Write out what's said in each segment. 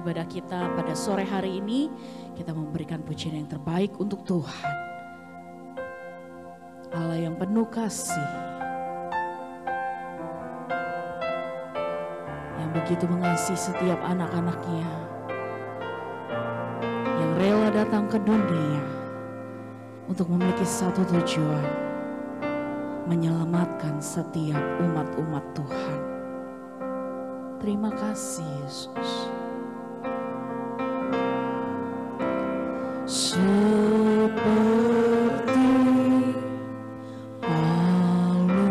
Ibadah kita pada sore hari ini, kita memberikan pujian yang terbaik untuk Tuhan. Allah yang penuh kasih, yang begitu mengasihi setiap anak-anaknya, yang rela datang ke dunia untuk memiliki satu tujuan, menyelamatkan setiap umat-umat Tuhan. Terima kasih Yesus. Seperti palungan,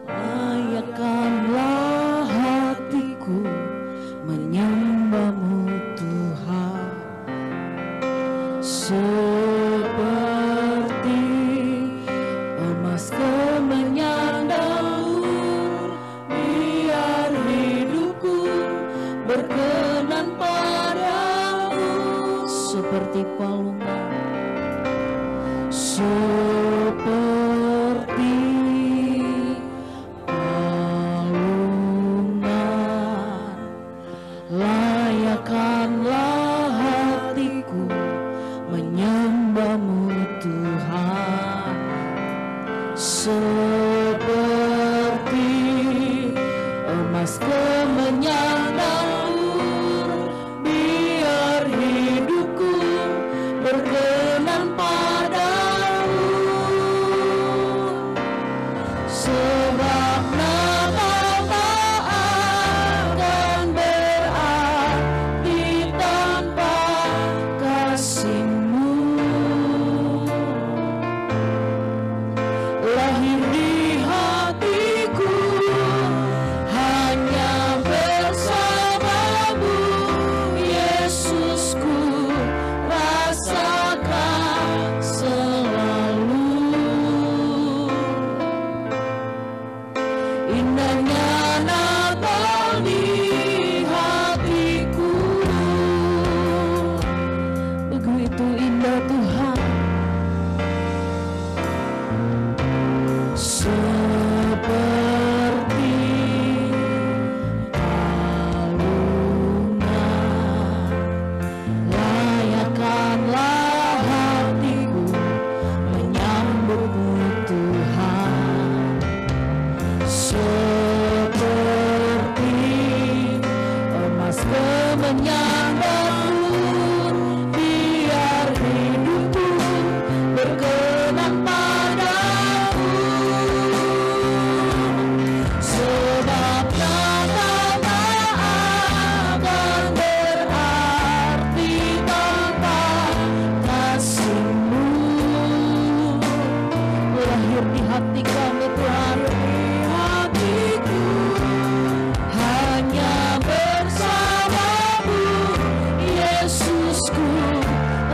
layakkanlah hatiku menyembah-Mu Tuhan. Seperti emas kemenyan daur, biar hidupku berkenan padamu. Seperti palungan, seperti palungan, layakkanlah hatiku menyembah-Mu Tuhan. Seperti emas kemenyan daur, biar hidupku berkenan padamu. Sebab namamu akan berarti tanpa kasih-Mu. Lahir di hatiku hanya bersama-Mu, Yesusku, rasakan selalu indahnya Natal di hatiku. Begitu indah Tuhan. Seperti palungan, layakkanlah hatiku menyambut-Mu Tuhan. Seperti emas kemenyan daur, biar hidupku berkenan padamu. Sebab namamu akan berarti tanpa kasih-Mu. Lahir di hati kami Tuhan, hatiku hanya bersama-Mu, Yesusku,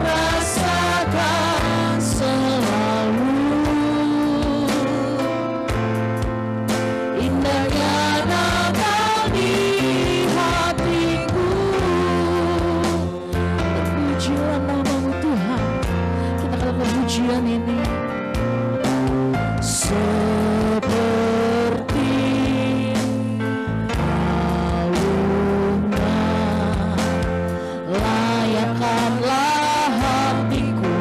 rasakan selalu indahnya Natal di hatiku. Terpujilah nama-Mu Tuhan. Kita akan pujian ini. Seperti palungan, layakkanlah hatiku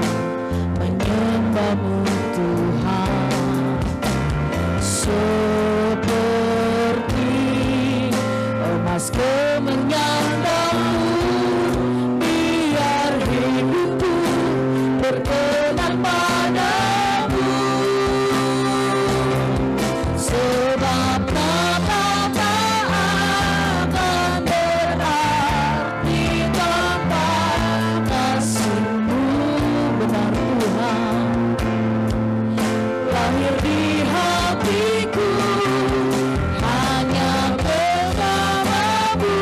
menyembah-Mu Tuhan. Seperti emas kemenyan daur, biar hidupku berkenan padamu. Sebab namamu akan berarti tanpa kasih-Mu. Benar Tuhan, lahir di hatiku hanya bersama-Mu,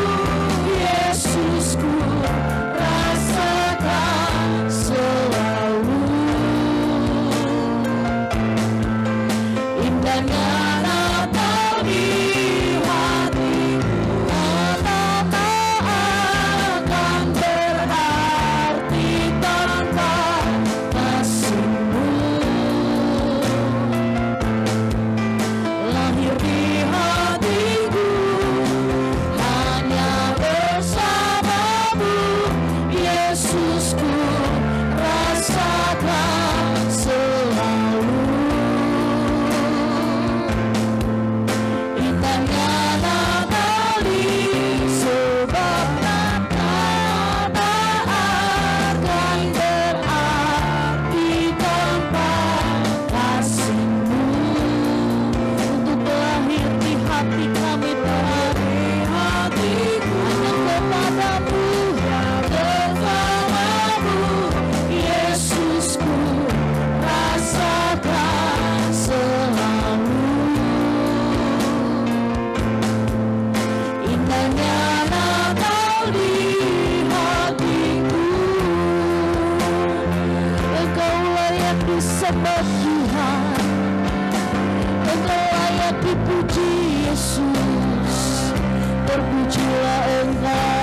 hebat Tuhan, Engkau layak dipuji Yesus, terpujilah Engkau.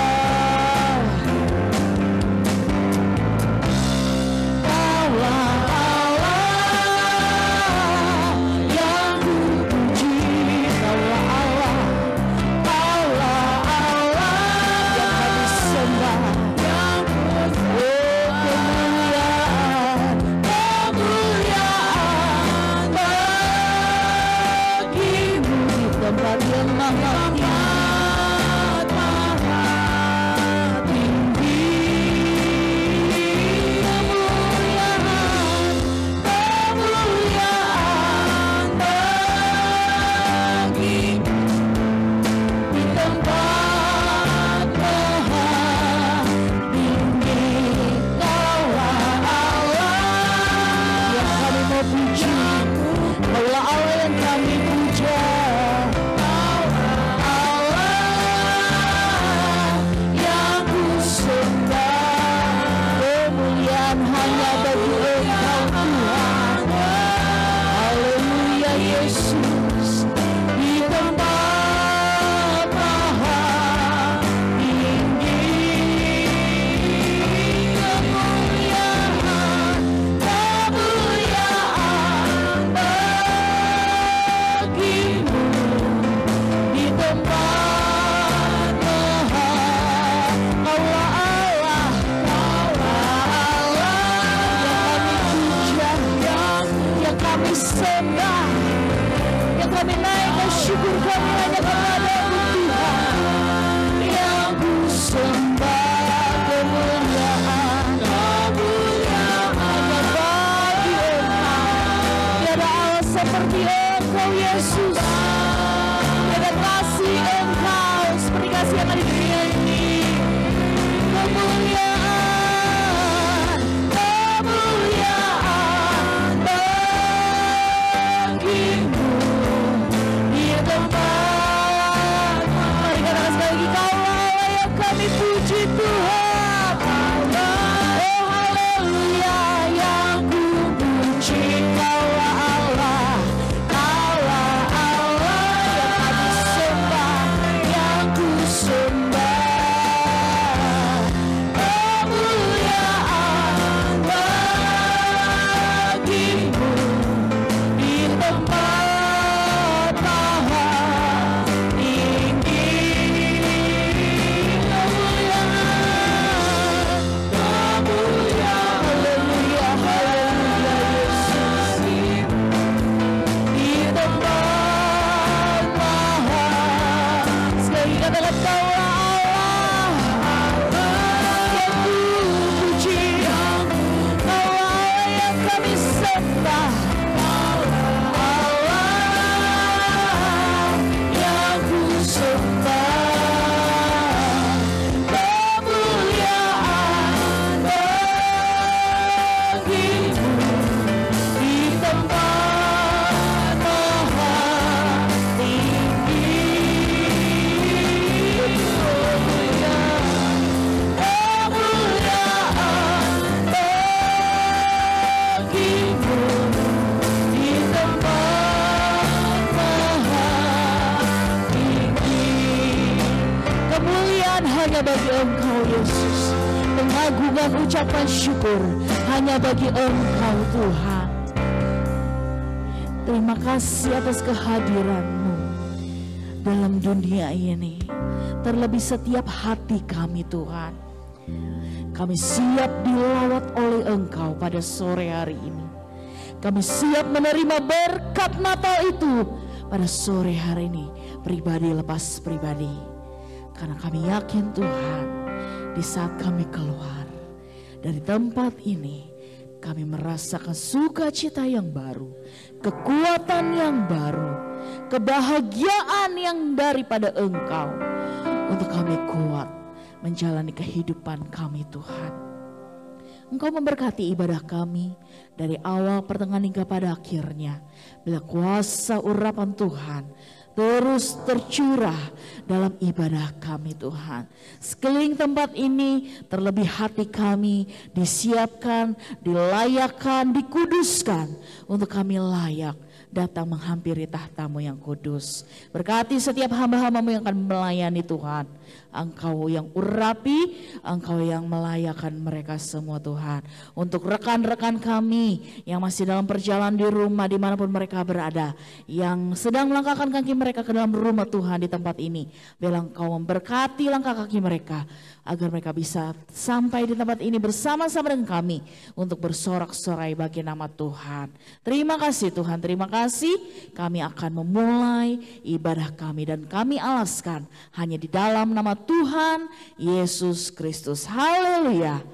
Bagi Engkau Yesus, pengagungan ucapan syukur hanya bagi Engkau Tuhan. Terima kasih atas kehadiran-Mu dalam dunia ini, terlebih setiap hati kami Tuhan. Kami siap dilawat oleh Engkau pada sore hari ini. Kami siap menerima berkat Natal itu pada sore hari ini, pribadi lepas pribadi. Karena kami yakin Tuhan, di saat kami keluar dari tempat ini, kami merasakan sukacita yang baru, kekuatan yang baru, kebahagiaan yang daripada Engkau, untuk kami kuat menjalani kehidupan kami Tuhan. Engkau memberkati ibadah kami dari awal pertengahan hingga pada akhirnya. Bila kuasa urapan Tuhan terus tercurah dalam ibadah kami Tuhan. Sekeliling tempat ini, terlebih hati kami disiapkan, dilayakkan, dikuduskan untuk kami layak datang menghampiri tahta-Mu yang kudus. Berkati setiap hamba-hamba-Mu yang akan melayani Tuhan. Engkau yang urapi, Engkau yang melayakkan mereka semua Tuhan. Untuk rekan-rekan kami yang masih dalam perjalanan di rumah dimanapun mereka berada, yang sedang melangkahkan kaki mereka ke dalam rumah Tuhan di tempat ini, biarlah Engkau memberkati langkah kaki mereka, agar mereka bisa sampai di tempat ini bersama-sama dengan kami untuk bersorak-sorai bagi nama Tuhan. Terima kasih Tuhan, terima kasih. Kami akan memulai ibadah kami dan kami alaskan hanya di dalam nama Tuhan Yesus Kristus. Haleluya.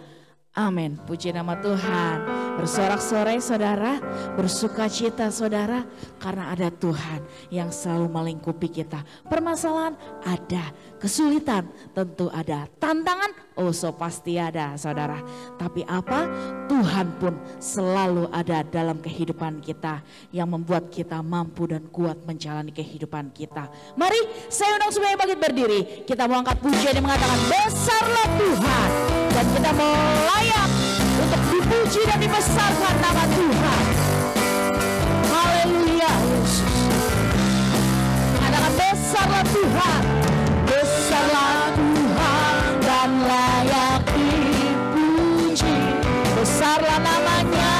Amin. Puji nama Tuhan. Bersorak-sorai saudara, bersukacita saudara, karena ada Tuhan yang selalu melingkupi kita. Permasalahan ada, kesulitan tentu ada, tantangan so pasti ada saudara. Tapi apa? Tuhan pun selalu ada dalam kehidupan kita, yang membuat kita mampu dan kuat menjalani kehidupan kita. Mari saya undang semuanya bangkit berdiri. Kita mau angkat pujian yang mengatakan besarlah Tuhan, dan kita mau layak untuk dipuji dan dibesarkan nama Tuhan. Haleluya Yesus. Mengatakan besarlah Tuhan, besarlah Tuhan dan layak dipuji. Besarlah namanya,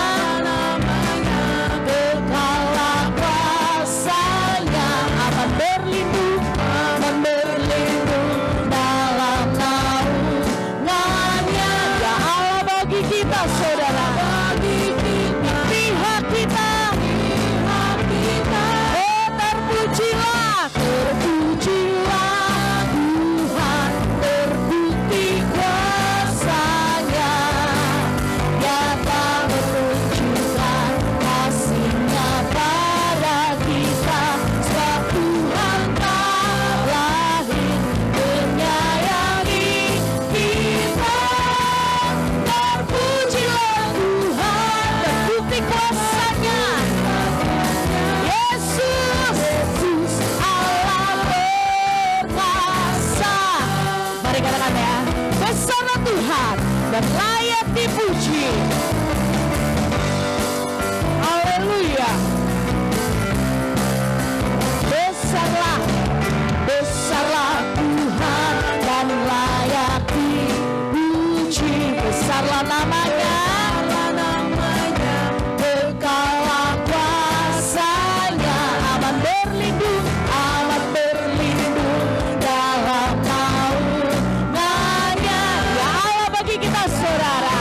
kekallah kuasanya, akan berlindung dalam naungannya. Ya Allah, bagi kita saudara, bagi pihak kita, oh terpujilah Tuhan, terbukti kuasanya, nyata menunjukkan kasih-Nya pada kita. Sebab Tuhan telah lahir menyayangi kita. Terpujilah Tuhan, terbukti kuasanya, Yesus Allah perkasa. Mari katakan ya, besarlah Tuhan dan layak dipuji. Haleluya. Besarlah Tuhan dan layak dipuji. Besarlah namanya, kekallah kuasanya, aman berlindung dalam naungannya. Ya Allah, bagi kita saudara,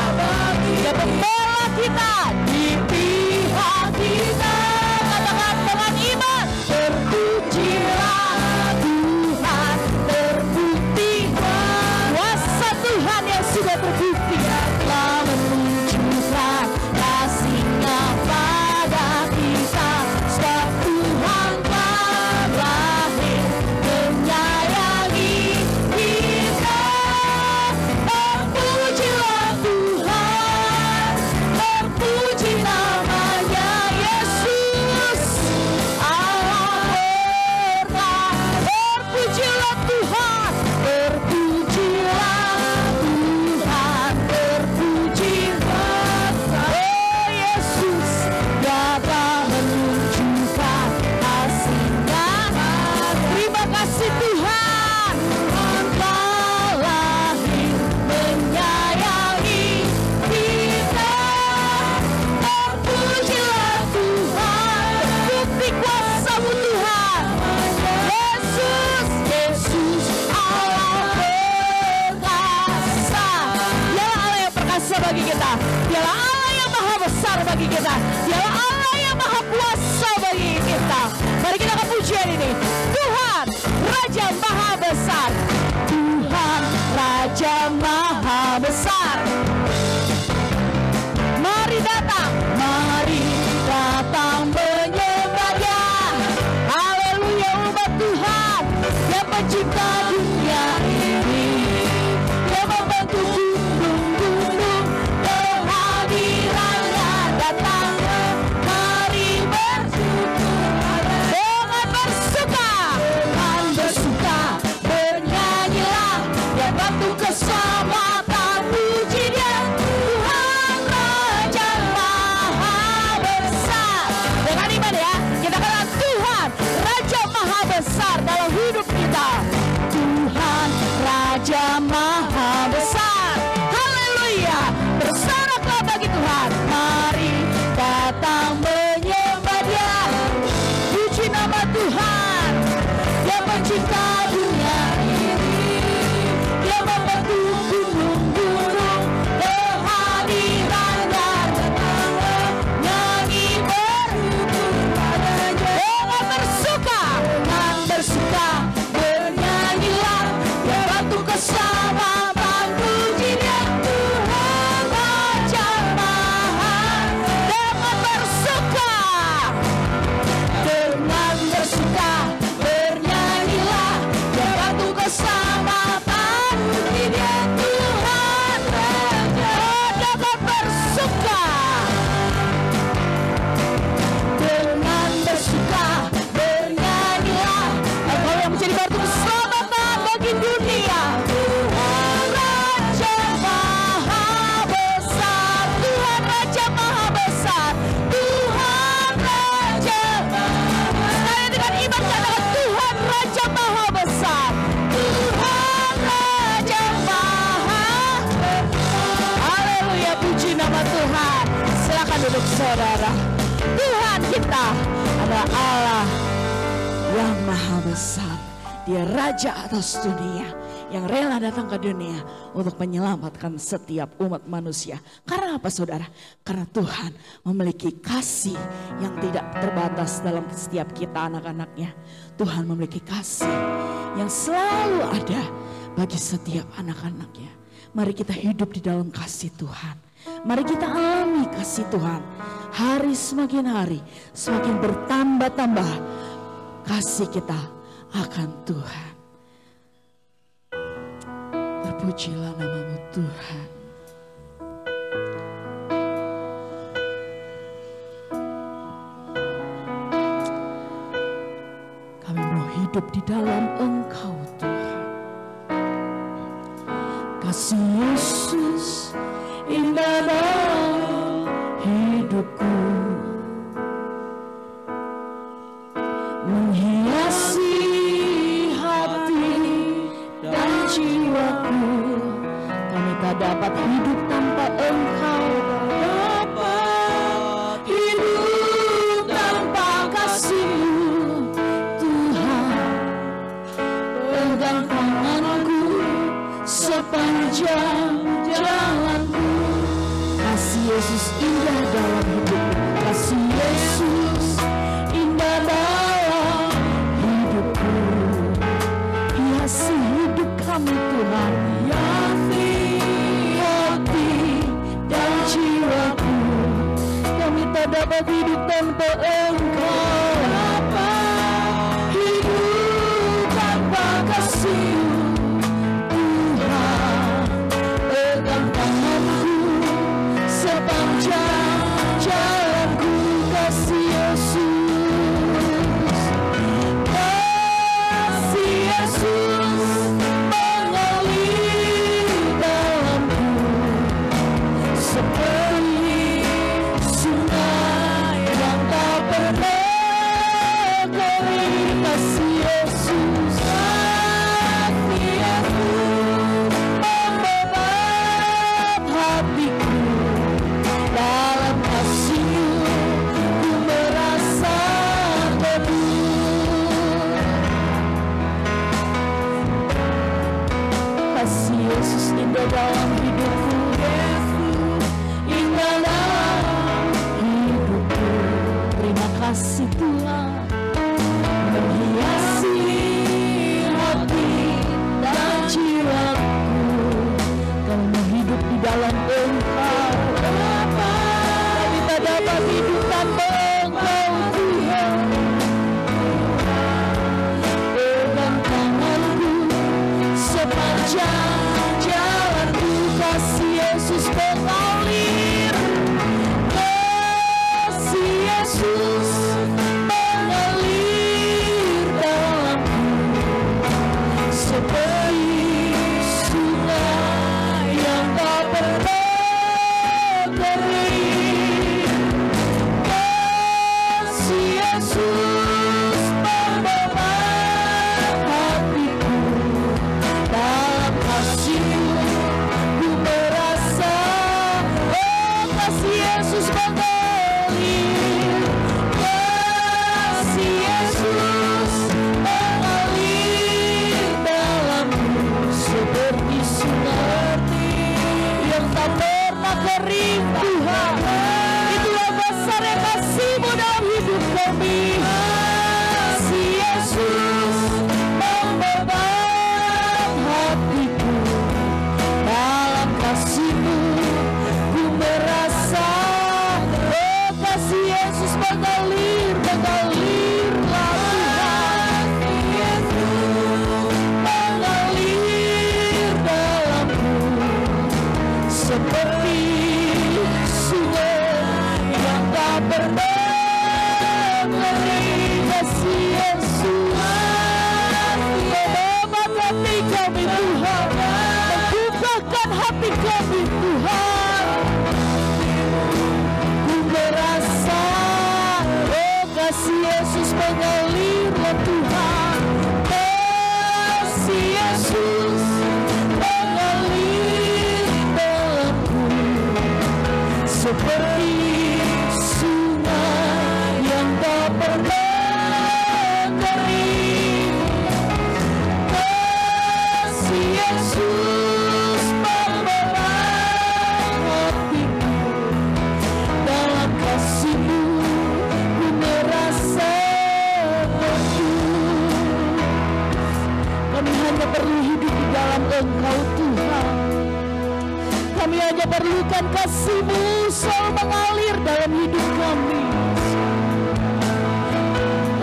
dia pembela kita, di pihak kita. Katakan dengan iman, terpujilah Tuhan, terbukti kuasa Tuhan yang sudah terbukti telah menunjukkan kasih-Nya pada kita. Sebab Tuhan telah lahir menyayangi kita. Terpujilah Tuhan, terpuji namanya, Yesus Allah berkah. Terpujilah Tuhan, terpujilah Tuhan, terpujilah oh Yesus, datang menunjukkan kasih-Nya. Terima kasih Tuhan, telah lahir menyayangi kita. Terpujilah Tuhan, bukti kuasa-Mu Tuhan, Yesus Allah perkasa. Dialah Allah yang perkasa bagi kita, dialah Allah yang maha besar bagi kita, dialah Allah yang maha kuasa bagi kita. Mari kita akan pujian ini. Tuhan Raja Maha Besar, Tuhan Raja Maha Besar. Mari datang menyembah-Nya. Haleluya, umat Tuhan yang pencipta dunia ini, yang membentuk gunung-gunung, kehadiran-Nya datang saudara. Tuhan kita adalah Allah yang maha besar. Dia raja atas dunia, yang rela datang ke dunia untuk menyelamatkan setiap umat manusia. Karena apa saudara? Karena Tuhan memiliki kasih yang tidak terbatas dalam setiap kita anak-anaknya. Tuhan memiliki kasih yang selalu ada bagi setiap anak-anaknya. Mari kita hidup di dalam kasih Tuhan. Mari kita alami kasih Tuhan. Hari semakin hari semakin bertambah-tambah kasih kita akan Tuhan. Terpujilah nama-Mu Tuhan. Kami mau hidup di dalam Engkau Tuhan. Kasih Yesus indah dalam hidupku, menghiasi hati dan jiwaku. Kami tak dapat hidup tanpa Engkau, dapat hidup tanpa kasih-Mu Tuhan. Pegang tanganku sepanjang jalanku. Kasih Yesus indah dalam hidupku. Kasih Yesus indah dalam hidupku. Hiasi hidup kami Tuhan. Hiasi hati dan jiwaku. Kami tak dapat hidup tanpa Engkau, dapat hidup tanpa kasih Tuhan. Pegang tanganku sepanjang jalanku. Kasih Yesus, kasih Yesus mengalir dalamku seperti sungai yang tak pernah kering. Kasih Yesus, kasih Yesus membebat hatiku. Dalam kasih-Mu ku merasa teduh. Kasih Yesus indah dalam hidupku. Yesus indah dalam hidupku. Terima kasih Tuhan, menghiasi hati dan jiwaku. Kami mau hidup di dalam Engkau, kami tak dapat hidup tanpa Engkau Tuhan. Pegang tanganku sepanjang jalanku. Kasih Yesus mengalir. Kasih Yesus mengalir dalamku seperti sungai yang tak pernah kering. Kasih Yesus membebat hatiku. Dalam kasih-Mu ku merasa, oh kasih Yesus mengalir. Kasih Yesus mengalir dalamku seperti sungai yang tak pernah kering Tuhan. Itulah besarnya kasih-Mu dalam hidup kami. Kasih Yesus membebat hatiku. Dalam kasih-Mu ku merasa, oh kasih Yesus mengalir, mengalirlah Tuhan. Kasih Yesus mengalir dalamku seperti sungai yang tak pernah kering. Kasih Yesus membebat hati kami Tuhan, membukakan hati kami Tuhan. Ku merasa, oh kasih Yesus mengalirlah Tuhan. Kasih Yesus mengalir dalamku seperti Yesus memelai hatiku, dalam kasih-Mu ku merasa teduh. Kami hanya perlu hidup di dalam Engkau Tuhan. Kami hanya perlukan kasih-Mu selalu mengalir dalam hidup kami.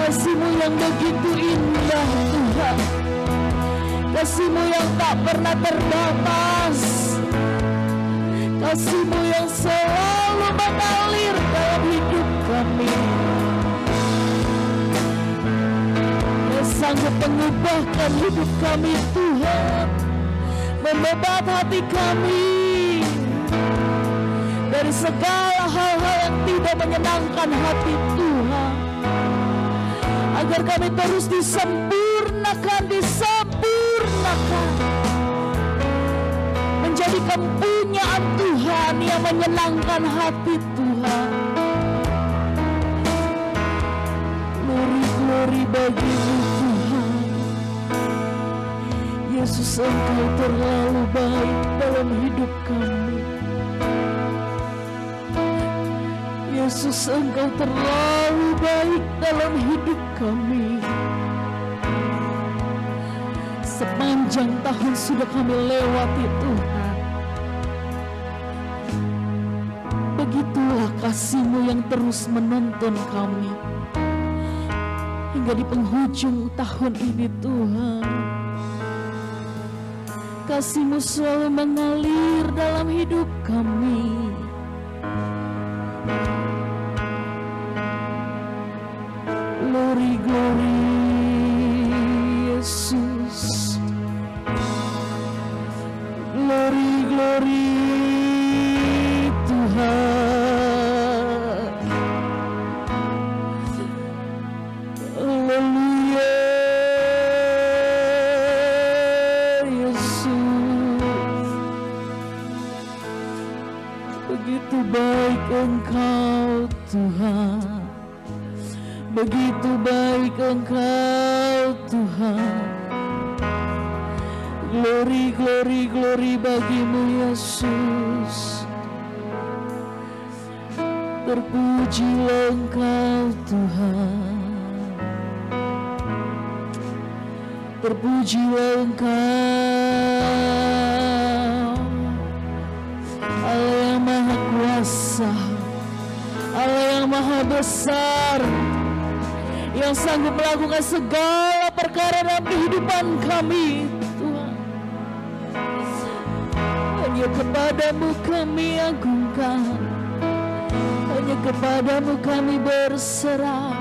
Kasih-Mu yang begitu indah Tuhan, kasih-Mu yang tak pernah terbatas, kasih-Mu yang selalu mengalir dalam hidup kami, yang sanggup mengubahkan hidup kami Tuhan, membebat hati kami dari segala hal-hal yang tidak menyenangkan hati Tuhan, agar kami terus disempurnakan menjadi kepunyaan Tuhan yang menyenangkan hati Tuhan. Glory bagi-Mu Tuhan. Yesus, Engkau terlalu baik dalam hidup kami. Yesus, Engkau terlalu baik dalam hidup kami. Sepanjang tahun sudah kami lewati Tuhan, begitulah kasih-Mu yang terus menuntun kami hingga di penghujung tahun ini Tuhan. Kasih-Mu selalu mengalir dalam hidup kami. Glory Yesus, glory Tuhan. Haleluya Yesus, begitu baik Engkau Tuhan, begitu baik Engkau Tuhan. Glory bagi-Mu Yesus. Terpujilah Engkau Tuhan, terpujilah Engkau, Allah yang Maha Kuasa, Allah yang Maha Besar, yang sanggup melakukan segala perkara dalam kehidupan kami Tuhan. Hanya kepada-Mu kami agungkan, hanya kepada-Mu kami berserah.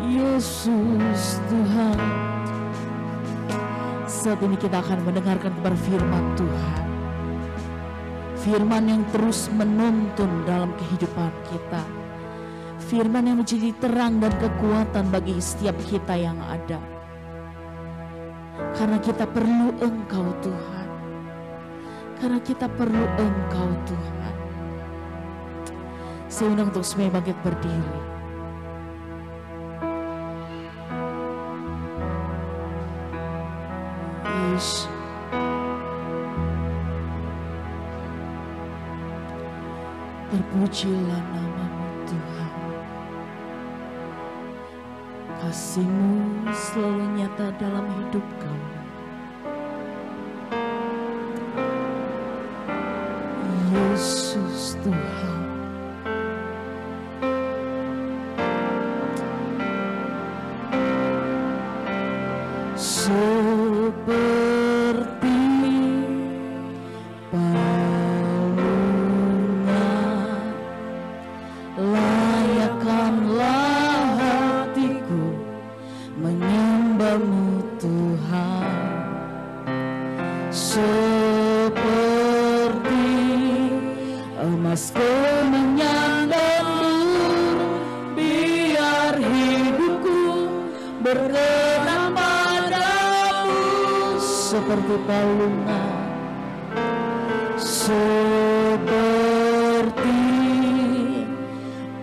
Yesus Tuhan, saat ini kita akan mendengarkan kabar firman Tuhan, firman yang terus menuntun dalam kehidupan kita, firman yang menjadi terang dan kekuatan bagi setiap kita yang ada. Karena kita perlu Engkau Tuhan, karena kita perlu Engkau Tuhan. Saya undang untuk semua bangkit berdiri. Yes. Terpujilah nama-Mu Tuhan. Kasih-Mu selalu nyata dalam hidup kami. Yesus Tuhan, seperti palungan layakkanlah hatiku menyembah-Mu Tuhan, seperti emas kemenyan dan murni, biar hidupku berkenan padamu. Seperti palungan, seperti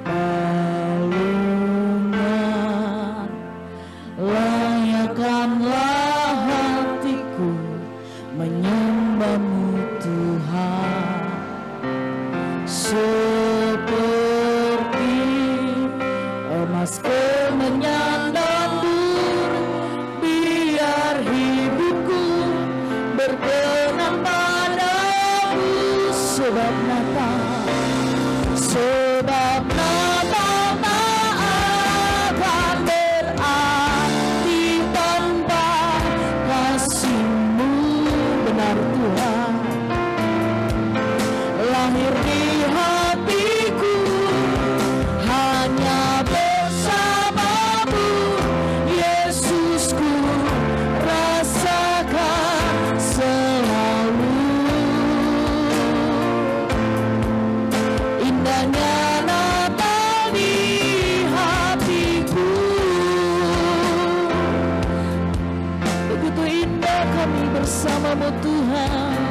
palungan layakkanlah indah kami bersamamu Tuhan.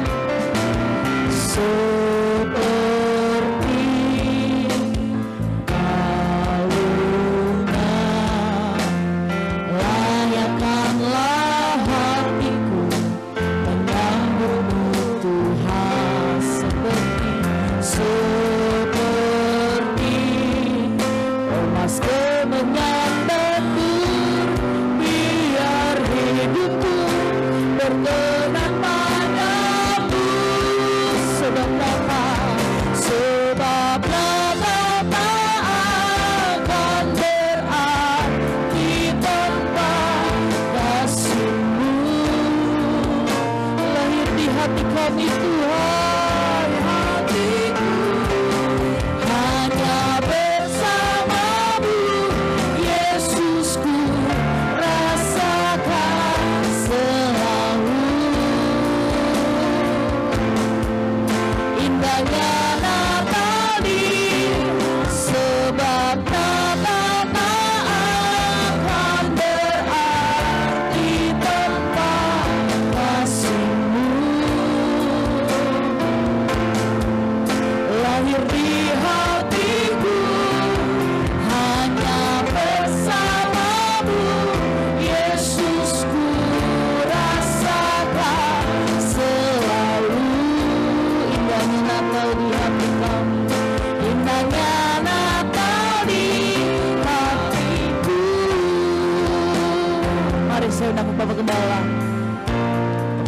Bapak Gembala,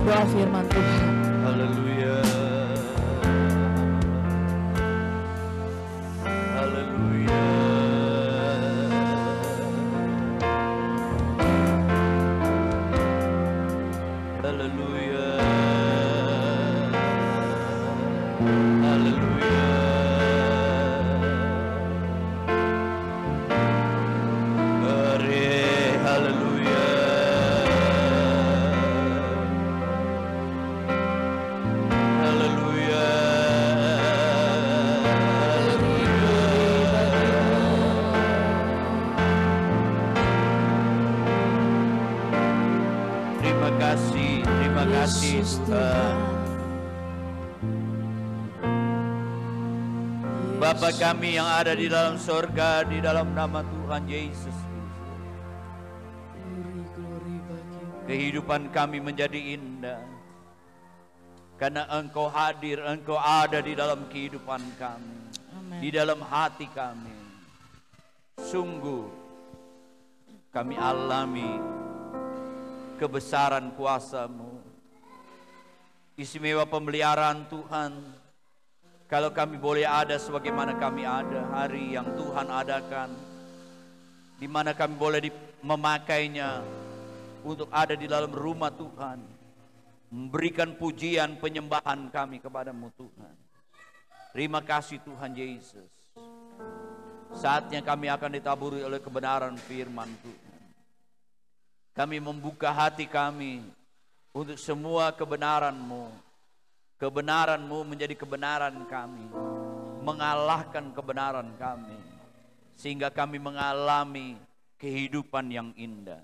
doa firman Tuhan. Haleluya. Haleluya. Haleluya. Haleluya. Haleluya. Terima kasih Tuhan. Bapa kami yang ada di dalam sorga, di dalam nama Tuhan Yesus Kristus, kehidupan kami menjadi indah karena Engkau hadir, Engkau ada di dalam kehidupan kami. Amen. Di dalam hati kami. Sungguh kami alami kebesaran kuasa-Mu, istimewa pemeliharaan Tuhan. Kalau kami boleh ada sebagaimana kami ada, hari yang Tuhan adakan, di mana kami boleh memakainya untuk ada di dalam rumah Tuhan, memberikan pujian penyembahan kami kepada-Mu Tuhan. Terima kasih Tuhan Yesus. Saatnya kami akan ditaburi oleh kebenaran firman Tuhan. Kami membuka hati kami untuk semua kebenaran-Mu. Kebenaran-Mu menjadi kebenaran kami, mengalahkan kebenaran kami, sehingga kami mengalami kehidupan yang indah.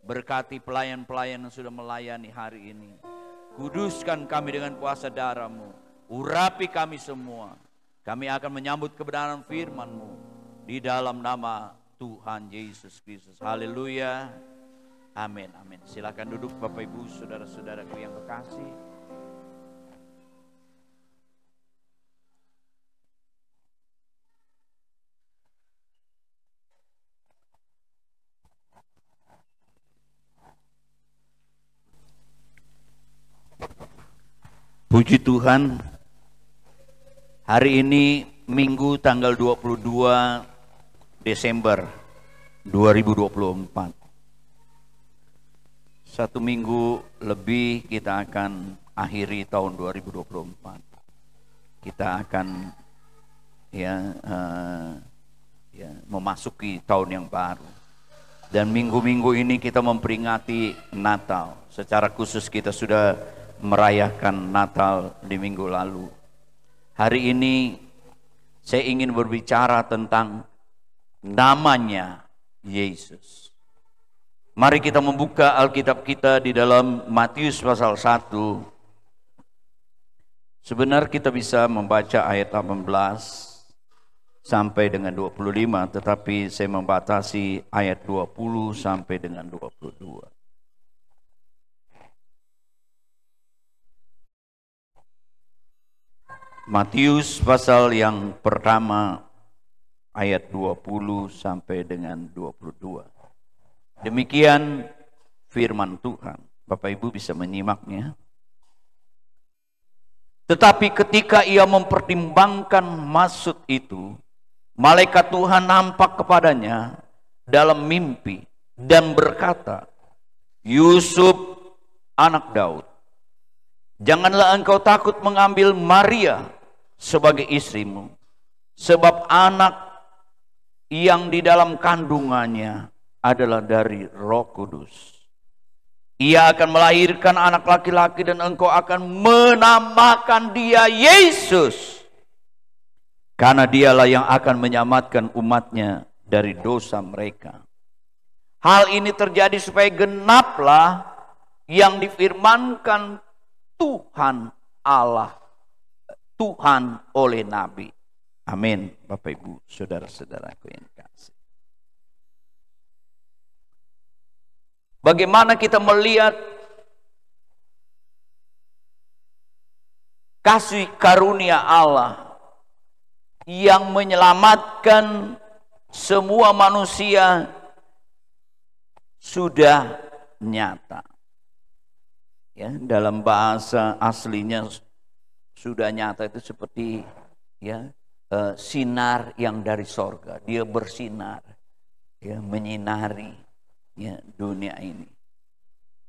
Berkati pelayan-pelayan yang sudah melayani hari ini. Kuduskan kami dengan kuasa darah-Mu. Urapi kami semua. Kami akan menyambut kebenaran firman-Mu di dalam nama Tuhan Yesus Kristus. Haleluya. Amin, amin. Silakan duduk Bapak Ibu, saudara-saudaraku yang kekasih. Puji Tuhan, hari ini Minggu tanggal 22 Desember 2024. Satu minggu lebih kita akan akhiri tahun 2024. Kita akan memasuki tahun yang baru. Dan minggu-minggu ini kita memperingati Natal. Secara khusus kita sudah merayakan Natal di minggu lalu. Hari ini saya ingin berbicara tentang namanya Yesus. Mari kita membuka Alkitab kita di dalam Matius pasal 1. Sebenarnya kita bisa membaca ayat 18 sampai dengan 25, tetapi saya membatasi ayat 20 sampai dengan 22. Matius pasal yang pertama ayat 20 sampai dengan 22. Demikian firman Tuhan. Bapak Ibu bisa menyimaknya. Tetapi ketika ia mempertimbangkan maksud itu, malaikat Tuhan nampak kepadanya dalam mimpi dan berkata, Yusuf anak Daud, janganlah engkau takut mengambil Maria sebagai istrimu, sebab anak yang di dalam kandungannya adalah dari Roh Kudus. Ia akan melahirkan anak laki-laki dan engkau akan menamakan dia Yesus. Karena dialah yang akan menyelamatkan umatnya dari dosa mereka. Hal ini terjadi supaya genaplah yang difirmankan Tuhan Allah, Tuhan oleh Nabi. Amin. Bapak Ibu, saudara-saudaraku yang kasih. Bagaimana kita melihat kasih karunia Allah yang menyelamatkan semua manusia sudah nyata. Ya, dalam bahasa aslinya sudah nyata itu seperti ya sinar yang dari sorga. Dia bersinar, ya, menyinari ya dunia ini.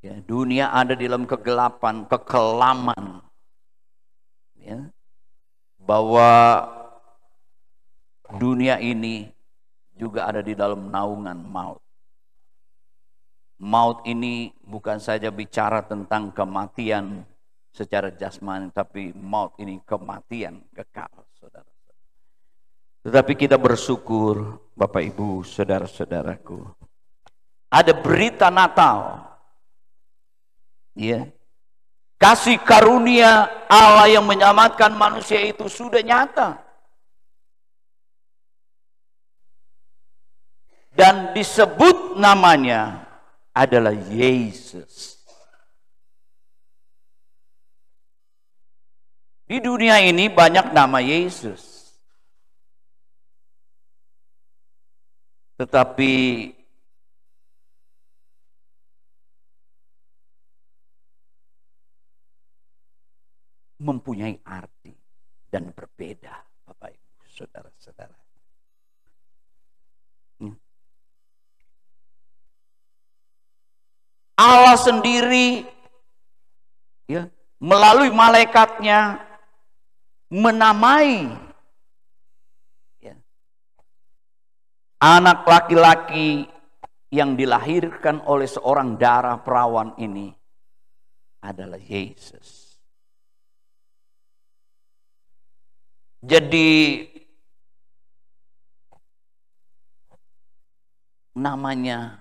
Ya, dunia ada di dalam kegelapan, kekelaman. Ya, bahwa dunia ini juga ada di dalam naungan maut. Maut ini bukan saja bicara tentang kematian secara jasmani, tapi maut ini kematian kekal, saudara. Tetapi kita bersyukur, Bapak Ibu, saudara-saudaraku, ada berita Natal, ya, kasih karunia Allah yang menyelamatkan manusia itu sudah nyata. Dan disebut namanya adalah Yesus. Di dunia ini banyak nama Yesus. Tetapi mempunyai arti dan berbeda, Bapak Ibu, saudara-saudara. Allah sendiri ya, melalui malaikatnya menamai ya, anak laki-laki yang dilahirkan oleh seorang darah perawan ini adalah Yesus. Jadi namanya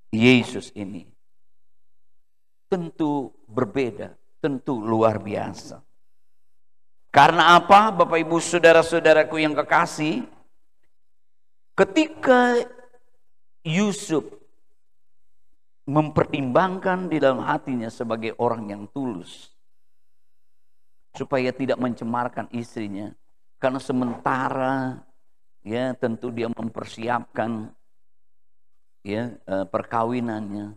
Yesus ini tentu berbeda, tentu luar biasa. Karena apa, Bapak Ibu, saudara-saudaraku yang kekasih? Ketika Yusuf mempertimbangkan di dalam hatinya sebagai orang yang tulus, supaya tidak mencemarkan istrinya, karena sementara ya tentu dia mempersiapkan ya perkawinannya.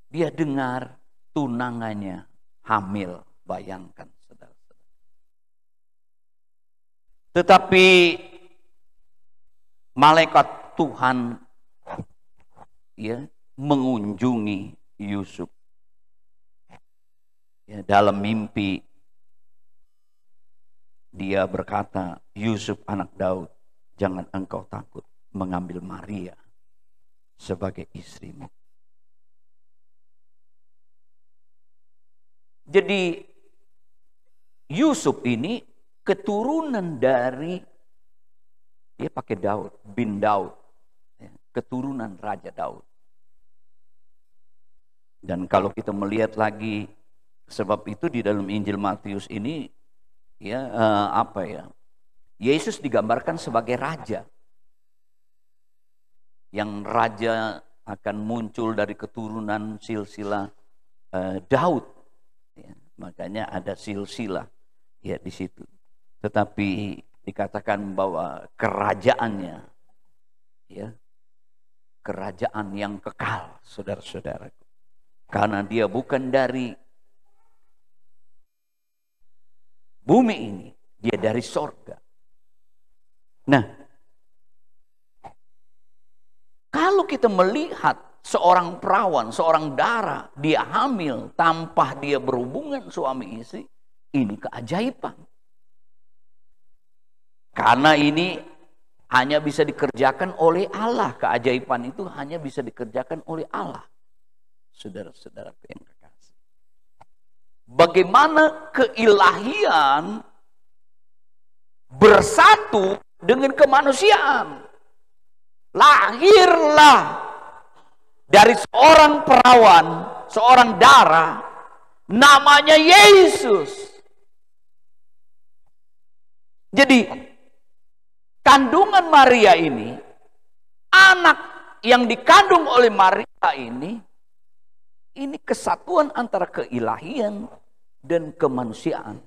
Dia dengar tunangannya hamil, bayangkan saudara-saudara. Tetapi malaikat Tuhan ya mengunjungi Yusuf ya, dalam mimpi. Dia berkata, Yusuf anak Daud, jangan engkau takut mengambil Maria sebagai istrimu. Jadi Yusuf ini keturunan dari, dia pakai Daud, bin Daud. keturunan Raja Daud. Dan kalau kita melihat lagi, sebab itu di dalam Injil Matius ini, ya Yesus digambarkan sebagai raja. Yang raja akan muncul dari keturunan silsilah Daud. Ya, makanya ada silsilah ya di situ. Tetapi dikatakan bahwa kerajaannya, ya, kerajaan yang kekal, saudara-saudaraku. Karena dia bukan dari bumi ini, dia dari sorga. Nah, kalau kita melihat seorang perawan, seorang dara, dia hamil tanpa dia berhubungan suami istri, ini keajaiban. Karena ini hanya bisa dikerjakan oleh Allah. Keajaiban itu hanya bisa dikerjakan oleh Allah. Saudara-saudara yang kekasih. Bagaimana keilahian bersatu dengan kemanusiaan. Lahirlah dari seorang perawan, seorang dara, namanya Yesus. Jadi kandungan Maria ini, anak yang dikandung oleh Maria ini kesatuan antara keilahian dan kemanusiaan.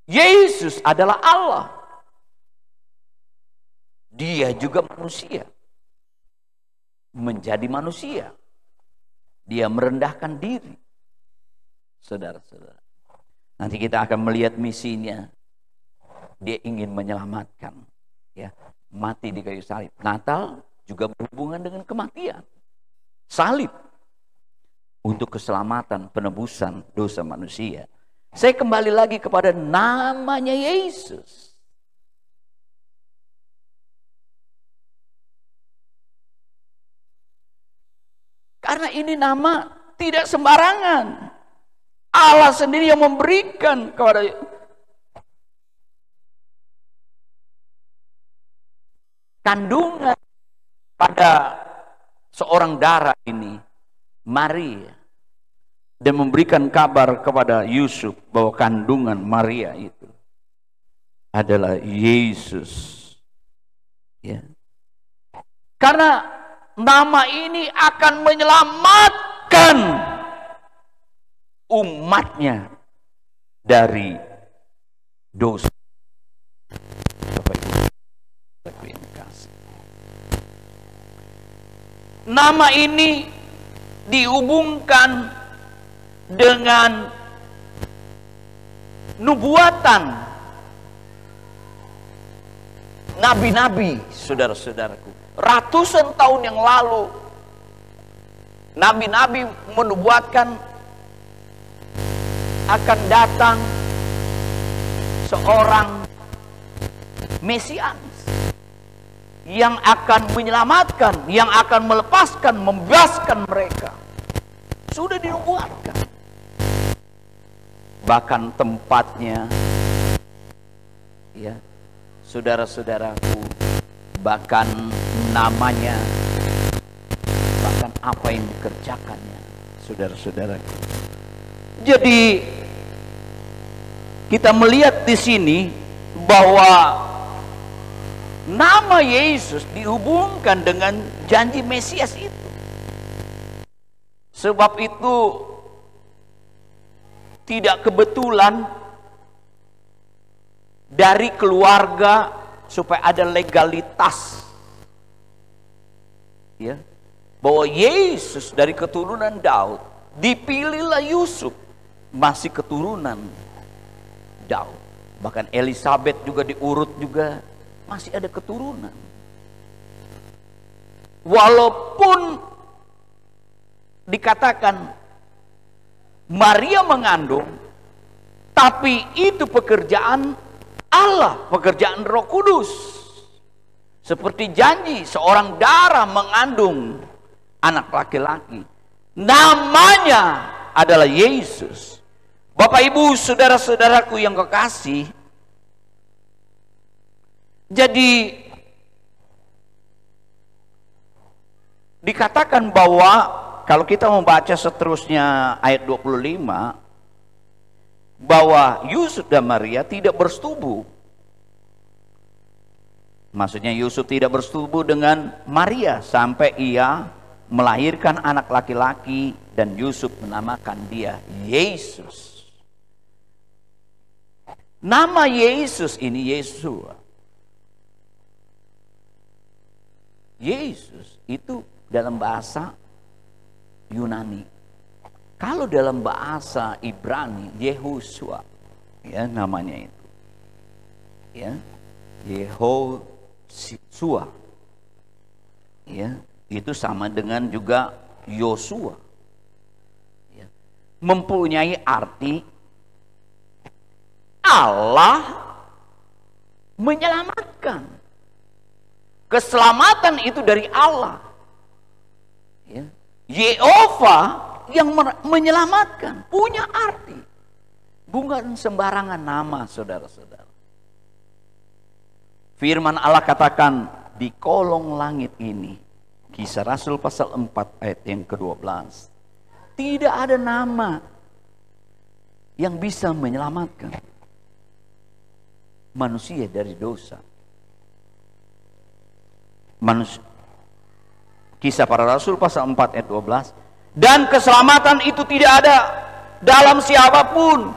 Yesus adalah Allah. Dia juga manusia. Menjadi manusia. Dia merendahkan diri. Saudara-saudara. Nanti kita akan melihat misinya. Dia ingin menyelamatkan. Ya, mati di kayu salib. Natal juga berhubungan dengan kematian. Salib. Untuk keselamatan, penebusan dosa manusia. Saya kembali lagi kepada namanya Yesus. Karena ini nama tidak sembarangan. Allah sendiri yang memberikan kepada kandungan pada seorang dara ini, Maria, dan memberikan kabar kepada Yusuf bahwa kandungan Maria itu adalah Yesus. Ya. Karena nama ini akan menyelamatkan umatnya dari dosa. Nama ini dihubungkan dengan nubuatan nabi-nabi, saudara-saudaraku. Ratusan tahun yang lalu nabi-nabi menubuatkan akan datang seorang Mesias yang akan menyelamatkan, yang akan melepaskan, membebaskan mereka. Sudah dinubuatkan. Bahkan tempatnya, ya, saudara-saudaraku, bahkan namanya, bahkan apa yang dikerjakannya, saudara-saudaraku. Jadi kita melihat di sini bahwa nama Yesus dihubungkan dengan janji Mesias itu. Sebab itu tidak kebetulan dari keluarga supaya ada legalitas. Ya, bahwa Yesus dari keturunan Daud, dipilihlah Yusuf masih keturunan Daud. Bahkan Elizabeth juga diurut juga masih ada keturunan. Walaupun dikatakan Maria mengandung, tapi itu pekerjaan Allah, pekerjaan Roh Kudus. Seperti janji seorang dara mengandung anak laki-laki, namanya adalah Yesus. Bapak Ibu, saudara-saudaraku yang kekasih, jadi dikatakan bahwa kalau kita membaca seterusnya ayat 25, bahwa Yusuf dan Maria tidak bersetubuh. Maksudnya Yusuf tidak bersetubuh dengan Maria sampai ia melahirkan anak laki-laki dan Yusuf menamakan dia Yesus. Nama Yesus ini Yesua. Yesus itu dalam bahasa Yunani. Kalau dalam bahasa Ibrani Yehosua, ya namanya itu. Ya, Yehosua. Ya, itu sama dengan juga Yosua. Ya, mempunyai arti Allah menyelamatkan. Keselamatan itu dari Allah. Ya. Yehova yang menyelamatkan, punya arti. Bukan sembarangan nama, saudara-saudara. Firman Allah katakan di kolong langit ini, Kisah Rasul pasal 4 ayat yang ke-12, tidak ada nama yang bisa menyelamatkan manusia dari dosa. Kisah Para Rasul pasal 4 ayat 12, dan keselamatan itu tidak ada dalam siapapun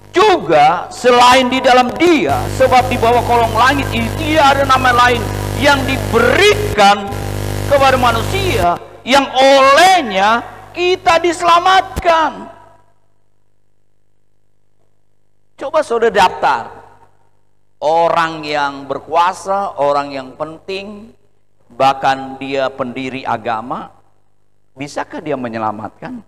juga selain di dalam Dia, sebab di bawah kolong langit ini tidak ada nama lain yang diberikan kepada manusia yang olehnya kita diselamatkan. Coba saudara daftar orang yang berkuasa, orang yang penting, bahkan dia pendiri agama, bisakah dia menyelamatkan?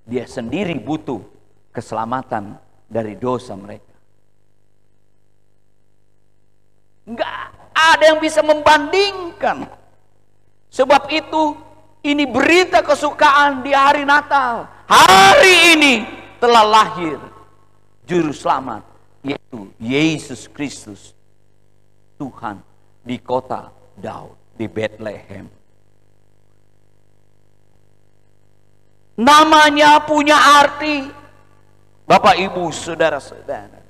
Dia sendiri butuh keselamatan dari dosa mereka. Enggak ada yang bisa membandingkan. Sebab itu ini berita kesukaan di hari Natal. Hari ini telah lahir Juru Selamat, yaitu Yesus Kristus, Tuhan, di kota Daud, di Bethlehem. Namanya punya arti, Bapak Ibu saudara-saudara.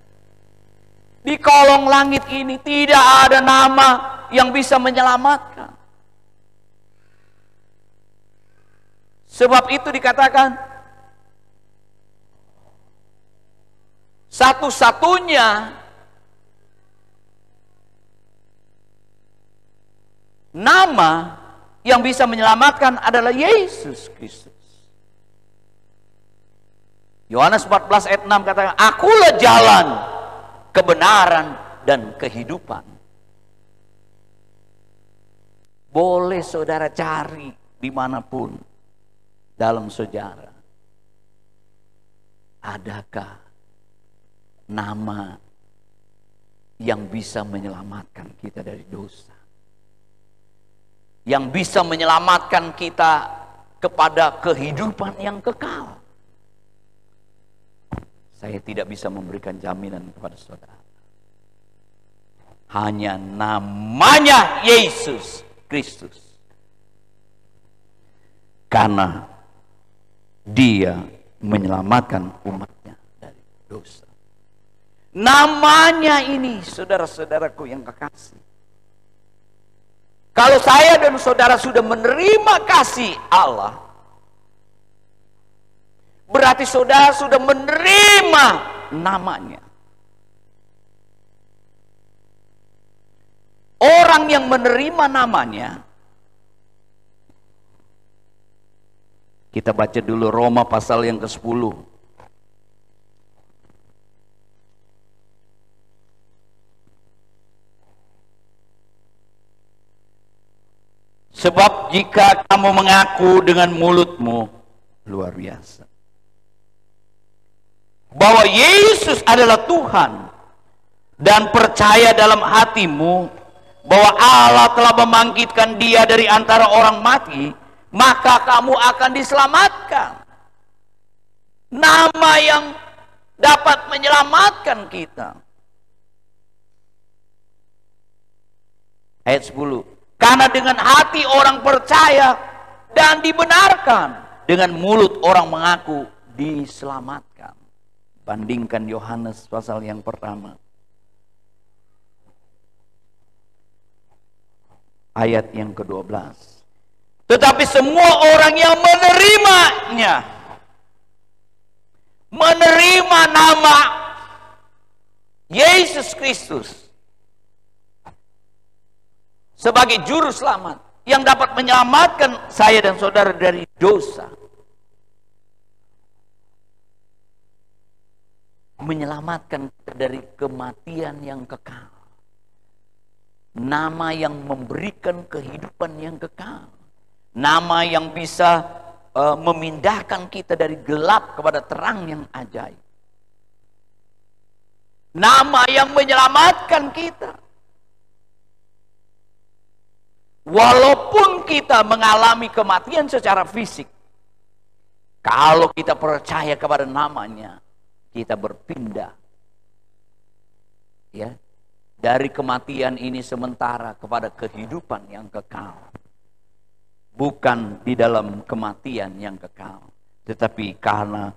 Di kolong langit ini tidak ada nama yang bisa menyelamatkan. Sebab itu dikatakan satu-satunya nama yang bisa menyelamatkan adalah Yesus Kristus. Yohanes 14 ayat 6 katakan, akulah jalan, kebenaran, dan kehidupan. Boleh saudara cari dimanapun dalam sejarah. Adakah nama yang bisa menyelamatkan kita dari dosa? Yang bisa menyelamatkan kita kepada kehidupan yang kekal? Saya tidak bisa memberikan jaminan kepada saudara. Hanya namanya Yesus Kristus. Karena Dia menyelamatkan umatnya dari dosa. Namanya ini, saudara-saudaraku yang kekasih. Kalau saya dan saudara sudah menerima kasih Allah, berarti saudara sudah menerima namanya. Orang yang menerima namanya, kita baca dulu Roma pasal yang ke-10. Sebab jika kamu mengaku dengan mulutmu, luar biasa, bahwa Yesus adalah Tuhan, dan percaya dalam hatimu bahwa Allah telah membangkitkan Dia dari antara orang mati, maka kamu akan diselamatkan. Nama yang dapat menyelamatkan kita. Ayat 10. Karena dengan hati orang percaya dan dibenarkan, dengan mulut orang mengaku diselamatkan. Bandingkan Yohanes pasal yang pertama, ayat yang ke-12. Tetapi semua orang yang menerimanya, menerima nama Yesus Kristus sebagai juru selamat yang dapat menyelamatkan saya dan saudara dari dosa, menyelamatkan dari kematian yang kekal, nama yang memberikan kehidupan yang kekal, nama yang bisa memindahkan kita dari gelap kepada terang yang ajaib, nama yang menyelamatkan kita. Walaupun kita mengalami kematian secara fisik, kalau kita percaya kepada namanya, kita berpindah, ya, dari kematian ini sementara kepada kehidupan yang kekal. Bukan di dalam kematian yang kekal, tetapi karena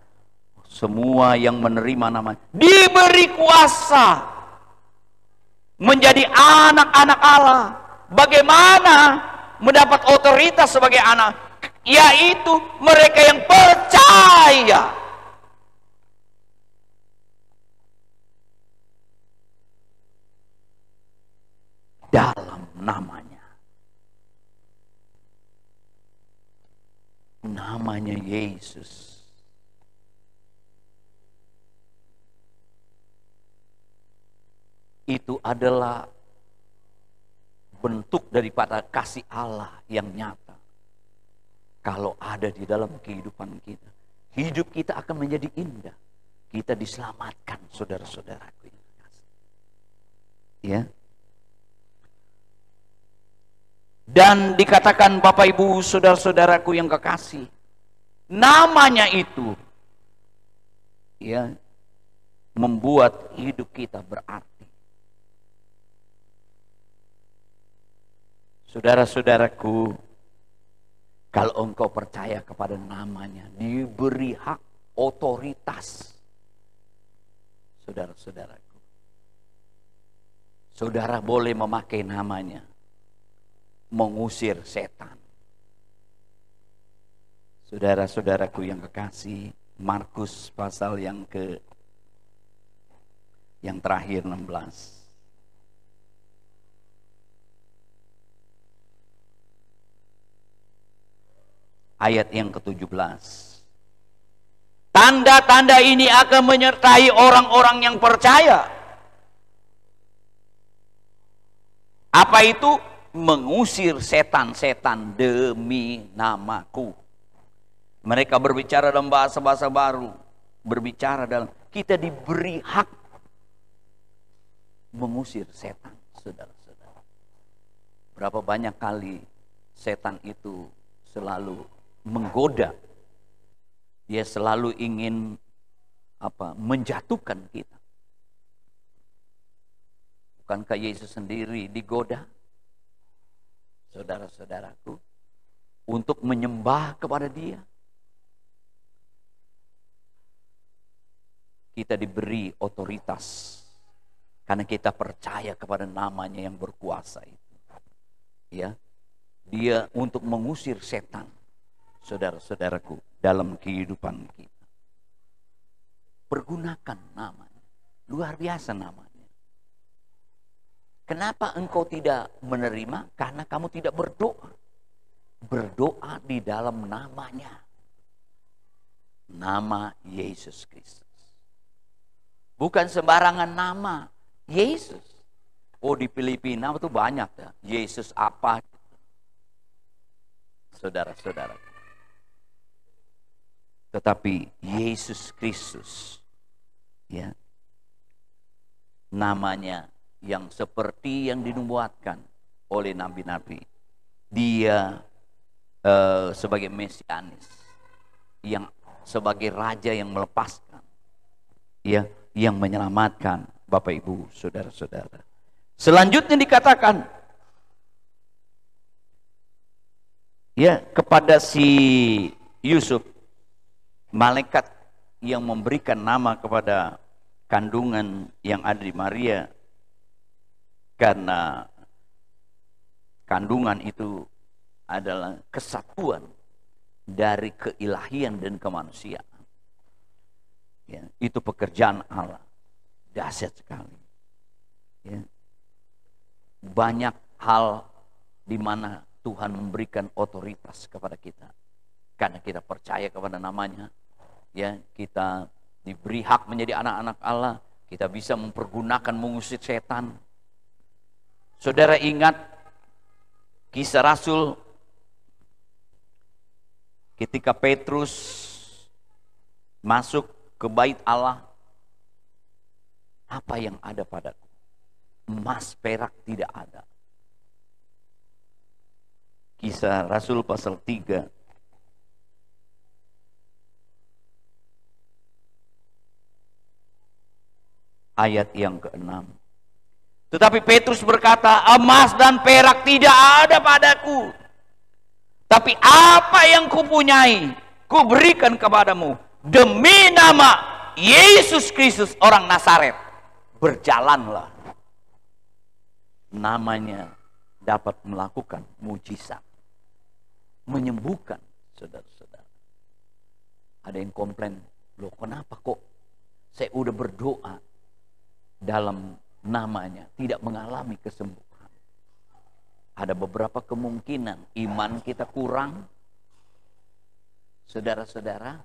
semua yang menerima namanya diberi kuasa menjadi anak-anak Allah. Bagaimana mendapat otoritas sebagai anak? Yaitu mereka yang percaya dalam namanya. Namanya Yesus. Itu adalah bentuk daripada kasih Allah yang nyata. Kalau ada di dalam kehidupan kita, hidup kita akan menjadi indah. Kita diselamatkan, saudara-saudaraku yang terkasih. Ya. Dan dikatakan Bapak Ibu, saudara-saudaraku yang kekasih, namanya itu, ya, membuat hidup kita berarti. Saudara-saudaraku, kalau engkau percaya kepada namanya, diberi hak otoritas. Saudara-saudaraku, saudara boleh memakai namanya mengusir setan. Saudara-saudaraku yang kekasih, Markus pasal yang terakhir 16. Ayat yang ke-17. Tanda-tanda ini akan menyertai orang-orang yang percaya. Apa itu? Mengusir setan-setan demi namaku. Mereka berbicara dalam bahasa-bahasa baru. Berbicara dalam, kita diberi hak mengusir setan, saudara-saudara. Berapa banyak kali setan itu selalu menggoda, dia selalu ingin menjatuhkan kita. Bukankah Yesus sendiri digoda, saudara-saudaraku, untuk menyembah kepada Dia? Kita diberi otoritas karena kita percaya kepada namanya yang berkuasa itu. Ya, Dia untuk mengusir setan, saudara-saudaraku, dalam kehidupan kita. Pergunakan namanya. Luar biasa namanya. Kenapa engkau tidak menerima? Karena kamu tidak berdoa. Berdoa di dalam namanya. Nama Yesus Kristus. Bukan sembarangan nama. Yesus. Oh, di Filipina itu banyak ya. Yesus apa? Saudara-saudara. Tetapi Yesus Kristus, ya, namanya yang seperti yang dinubuatkan oleh nabi-nabi. Dia sebagai Mesianis, yang sebagai Raja yang melepaskan, ya, yang menyelamatkan. Bapak Ibu, saudara-saudara. Selanjutnya dikatakan, Ya, kepada si Yusuf, malaikat yang memberikan nama kepada kandungan yang ada di Maria, karena kandungan itu adalah kesatuan dari keilahian dan kemanusiaan. Ya, itu pekerjaan Allah, dahsyat sekali. Ya. Banyak hal di mana Tuhan memberikan otoritas kepada kita karena kita percaya kepada namanya. Ya, kita diberi hak menjadi anak-anak Allah, kita bisa mempergunakan mengusir setan. Saudara ingat Kisah Rasul ketika Petrus masuk ke bait Allah, apa yang ada padaku? Emas perak tidak ada. Kisah Rasul pasal 3 ayat yang ke-6. Tetapi Petrus berkata, emas dan perak tidak ada padaku, tapi apa yang kupunyai kuberikan kepadamu. Demi nama Yesus Kristus orang Nazaret, berjalanlah. Namanya dapat melakukan mujizat, menyembuhkan, saudara-saudara. Ada yang komplain, loh kenapa kok saya udah berdoa dalam namanya tidak mengalami kesembuhan? Ada beberapa kemungkinan iman kita kurang. Saudara-saudara,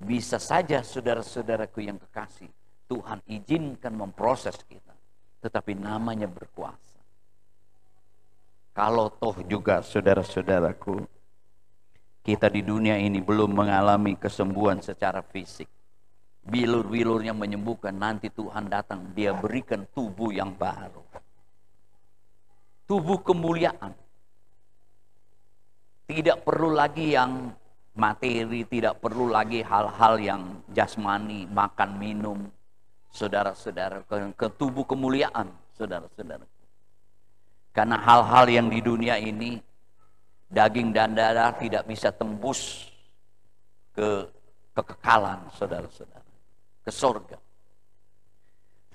bisa saja saudara-saudaraku yang kekasih, Tuhan izinkan memproses kita, tetapi namanya berkuasa. Kalau toh juga saudara-saudaraku, kita di dunia ini belum mengalami kesembuhan secara fisik, bilur-bilurnya menyembuhkan, nanti Tuhan datang, dia berikan tubuh yang baru, tubuh kemuliaan. Tidak perlu lagi yang materi, tidak perlu lagi hal-hal yang jasmani, makan, minum, saudara-saudara, ke tubuh kemuliaan, saudara-saudara. Karena hal-hal yang di dunia ini, daging dan darah tidak bisa tembus ke kekekalan, saudara-saudara, ke surga.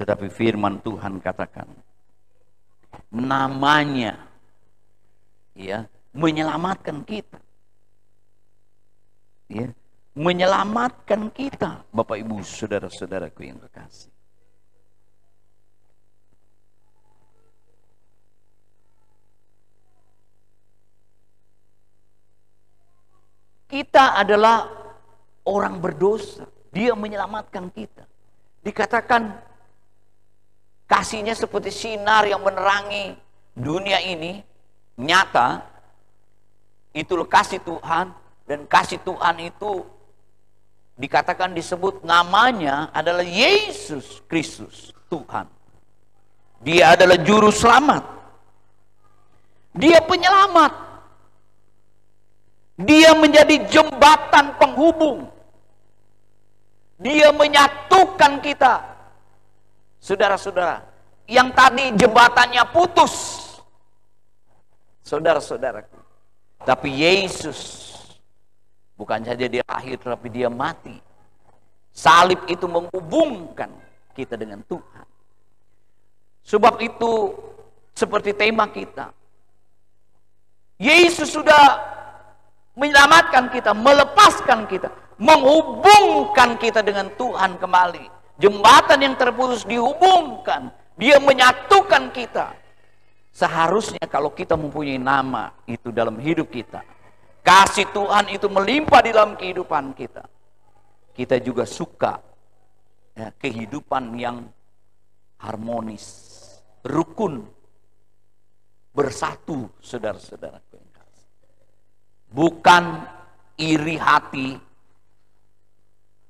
Tetapi firman Tuhan katakan, namanya ya menyelamatkan kita. Ya, menyelamatkan kita, Bapak Ibu, saudara-saudaraku yang kekasih. Kita adalah orang berdosa, dia menyelamatkan kita. Dikatakan kasihnya seperti sinar yang menerangi dunia ini, nyata. Itulah kasih Tuhan. Dan kasih Tuhan itu dikatakan disebut namanya adalah Yesus Kristus, Tuhan. Dia adalah juru selamat. Dia penyelamat. Dia menjadi jembatan penghubung. Dia menyatukan kita. Saudara-saudara, yang tadi jembatannya putus, saudara-saudaraku, tapi Yesus bukan saja dia lahir, tapi dia mati. Salib itu menghubungkan kita dengan Tuhan. Sebab itu seperti tema kita, Yesus sudah menyelamatkan kita, melepaskan kita, menghubungkan kita dengan Tuhan kembali. Jembatan yang terputus dihubungkan, dia menyatukan kita. Seharusnya kalau kita mempunyai nama itu dalam hidup kita, kasih Tuhan itu melimpah di dalam kehidupan kita, kita juga suka ya, kehidupan yang harmonis, rukun, bersatu, saudara-saudaraku yang kasih. Bukan iri hati,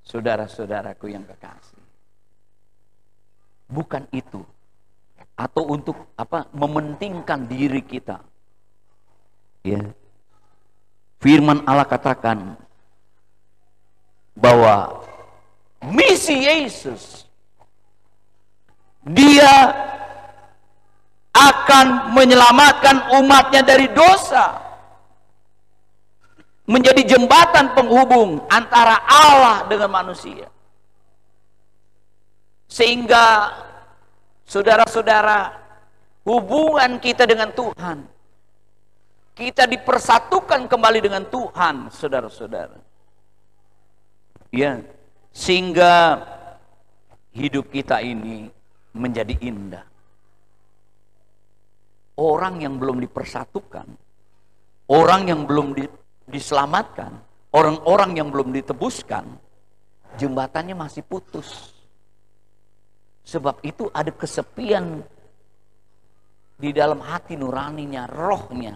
saudara-saudaraku yang kekasih. Bukan itu. Atau untuk mementingkan diri kita. Ya. Firman Allah katakan bahwa misi Yesus, dia akan menyelamatkan umatnya dari dosa. menjadi jembatan penghubung antara Allah dengan manusia. Sehingga saudara-saudara, hubungan kita dengan Tuhan, kita dipersatukan kembali dengan Tuhan, saudara-saudara. Ya, sehingga hidup kita ini menjadi indah. Orang yang belum dipersatukan, orang yang belum diselamatkan, orang-orang yang belum ditebuskan, jembatannya masih putus. Sebab itu ada kesepian di dalam hati nuraninya, rohnya,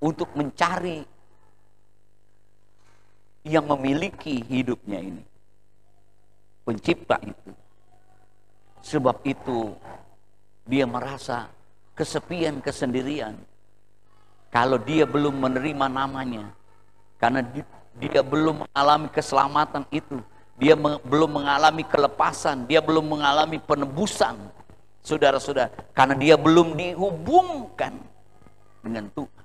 untuk mencari yang memiliki hidupnya ini, pencipta itu. Sebab itu dia merasa kesepian, kesendirian, kalau dia belum menerima namanya, karena dia belum mengalami keselamatan itu, dia belum mengalami kelepasan, dia belum mengalami penebusan, saudara-saudara, karena dia belum dihubungkan dengan Tuhan.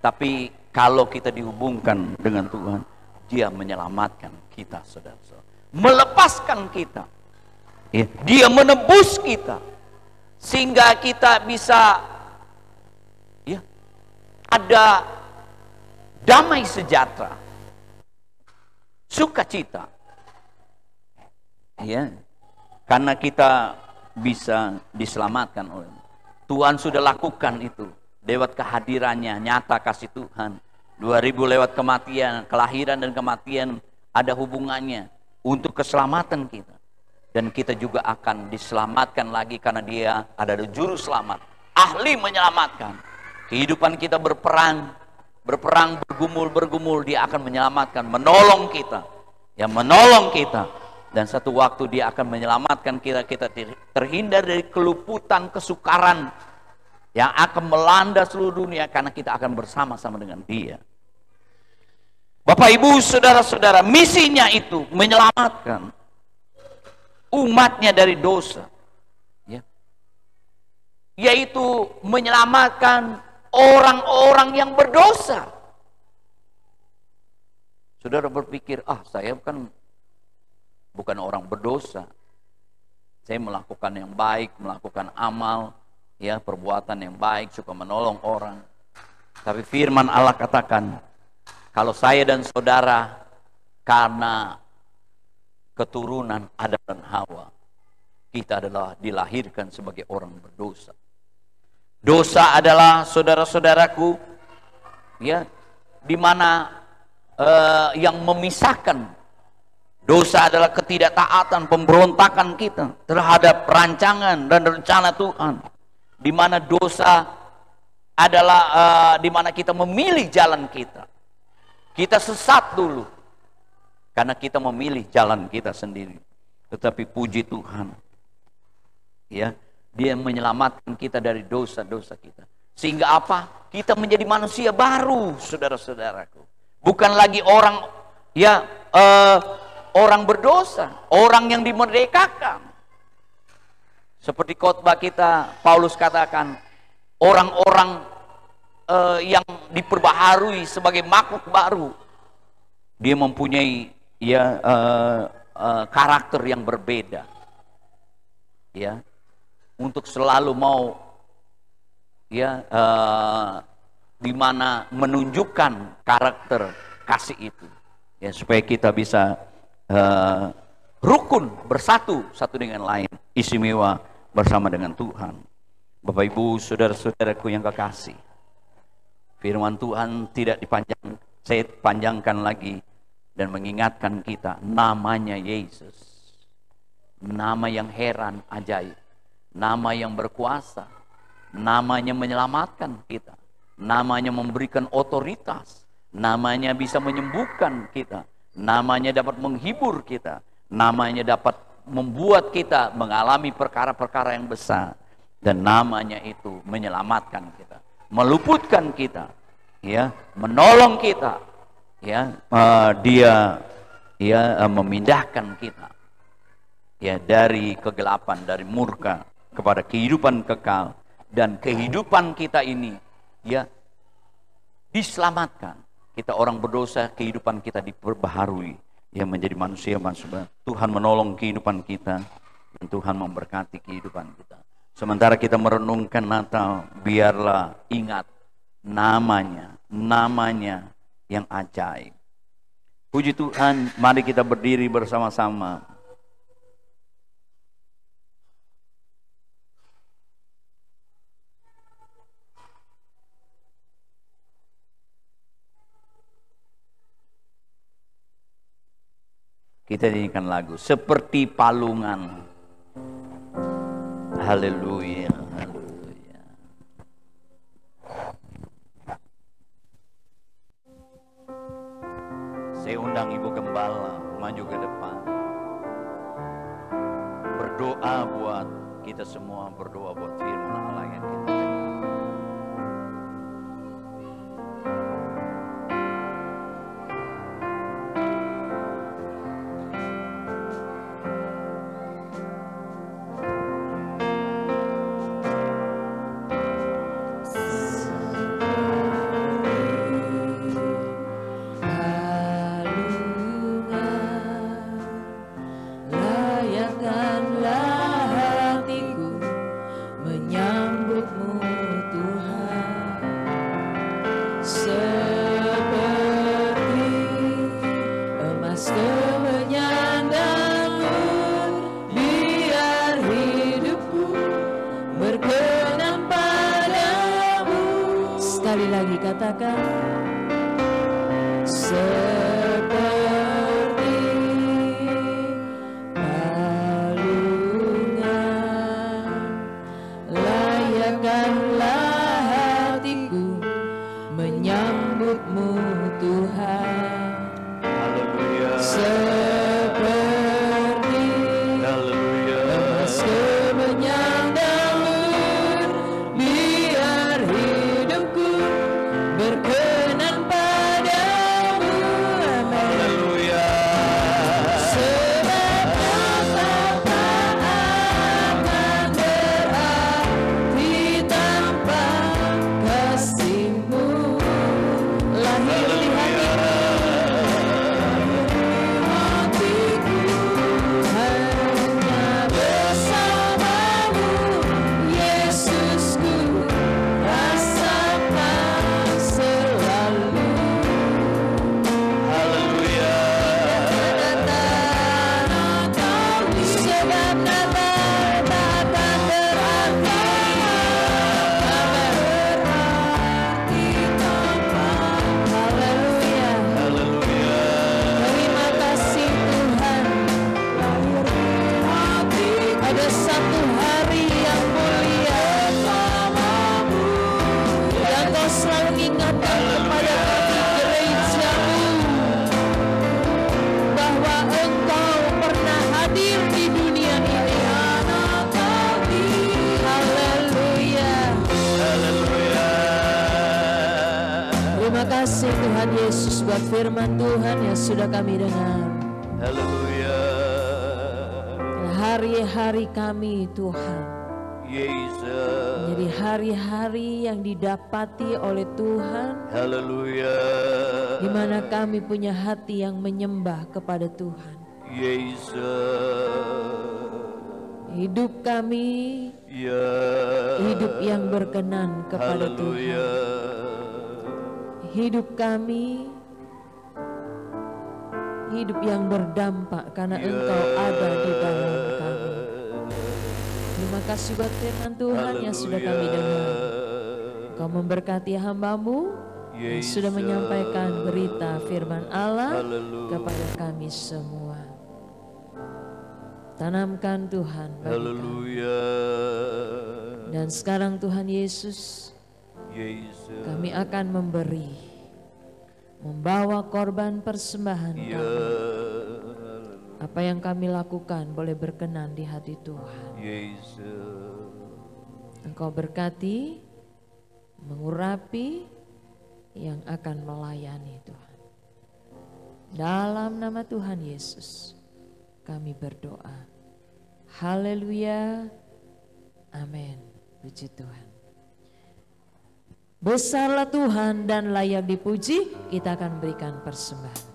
Tapi kalau kita dihubungkan dengan Tuhan, dia menyelamatkan kita, saudara-saudara, melepaskan kita, ya, dia menebus kita, sehingga kita bisa, ya, ada damai sejahtera, sukacita, ya, karena kita bisa diselamatkan oleh Tuhan. Sudah lakukan itu lewat kehadirannya, nyata kasih Tuhan. 2000 lewat kematian, kelahiran dan kematian ada hubungannya untuk keselamatan kita. Dan kita juga akan diselamatkan lagi karena dia ada juru selamat, ahli menyelamatkan. Kehidupan kita berperang, bergumul, dia akan menyelamatkan, menolong kita, ya, menolong kita. Dan satu waktu dia akan menyelamatkan kita terhindar dari keluputan, kesukaran yang akan melanda seluruh dunia, karena kita akan bersama-sama dengan dia. Bapak, Ibu, saudara-saudara, misinya itu menyelamatkan umatnya dari dosa, ya, yaitu menyelamatkan orang-orang yang berdosa. Saudara berpikir, saya kan bukan orang berdosa, saya melakukan yang baik, melakukan amal, ya, perbuatan yang baik, suka menolong orang. Tapi firman Allah katakan, kalau saya dan saudara karena keturunan Adam dan Hawa, kita adalah dilahirkan sebagai orang berdosa. Dosa adalah, saudara-saudaraku, ya, di mana yang memisahkan. Dosa adalah ketidaktaatan, pemberontakan kita terhadap rancangan dan rencana Tuhan. Di mana dosa adalah di mana kita memilih jalan kita. Kita sesat dulu karena kita memilih jalan kita sendiri. Tetapi puji Tuhan, ya, dia menyelamatkan kita dari dosa-dosa kita. Sehingga apa? Kita menjadi manusia baru, saudara-saudaraku. Bukan lagi orang, ya, orang berdosa, orang yang dimerdekakan. Seperti khotbah kita, Paulus katakan, orang-orang yang diperbaharui sebagai makhluk baru. Dia mempunyai, ya, karakter yang berbeda, ya, untuk selalu mau, ya, di mana menunjukkan karakter kasih itu, ya, supaya kita bisa rukun, bersatu satu dengan lain, istimewa bersama dengan Tuhan. Bapak, Ibu, saudara-saudaraku yang kekasih, firman Tuhan tidak saya panjangkan lagi dan mengingatkan kita, namanya Yesus, nama yang heran, ajaib, nama yang berkuasa, namanya menyelamatkan kita, namanya memberikan otoritas, namanya bisa menyembuhkan kita, namanya dapat menghibur kita, namanya dapat membuat kita mengalami perkara-perkara yang besar, dan namanya itu menyelamatkan kita, meluputkan kita, ya, menolong kita, ya, dia, ya, memindahkan kita, ya, dari kegelapan, dari murka kepada kehidupan kekal. Dan kehidupan kita ini, ya, diselamatkan. Kita orang berdosa, kehidupan kita diperbaharui, yang menjadi manusia. Tuhan menolong kehidupan kita, dan Tuhan memberkati kehidupan kita. Sementara kita merenungkan Natal, biarlah ingat namanya yang ajaib. Puji Tuhan, mari kita berdiri bersama-sama. Kita nyanyikan lagu Seperti Palungan. Haleluya, haleluya. Saya undang Ibu Gembala maju ke depan. Berdoa buat kita semua, berdoa buat firman Allah yang kita dengar. Katakan seperti palungan, layakkanlah hatiku menyambutmu Tuhan. Haleluya. Seperti emas kemenyang dalur, biar hidupku berkenan padamu. Amin. Haleluya. Sebab kata akan berarti tanpa kasih-Mu. Lahir di hatiku, hanya bersama-Mu, Yesusku, rasakan selalu. Haleluya. Sebab Natal takkan berarti tanpa. Haleluya. Haleluya. Terima kasih Tuhan. Ada satu hari yang mulia yang Kau selalu ingatkan kepada kami gereja-Mu bahwa Engkau pernah hadir di dunia ini. Haleluya. Haleluya. Terima kasih Tuhan Yesus buat firman Tuhan yang sudah kami dengar. Haleluya. Hari-hari kami Tuhan Yesus. menjadi hari-hari yang didapati oleh Tuhan, Haleluya. di mana kami punya hati yang menyembah kepada Tuhan. Yesus. Hidup kami Ya. hidup yang berkenan kepada Haleluya. Tuhan. Hidup kami hidup yang berdampak karena Ya. Engkau ada di dalam kami. Terima kasih buat firman Tuhan yang sudah kami dengar. Engkau memberkati hamba-Mu yang sudah menyampaikan berita firman Allah kepada kami semua. Tanamkan Tuhan bagi kami. Haleluya. Dan sekarang Tuhan Yesus, Yesus. kami akan membawa korban persembahan Ya. kami. Apa yang kami lakukan boleh berkenan di hati Tuhan. Yesus. Engkau berkati, mengurapi yang akan melayani Tuhan. Dalam nama Tuhan Yesus kami berdoa. Haleluya. Amin. Puji Tuhan. Besarlah Tuhan dan layak dipuji. Kita akan berikan persembahan.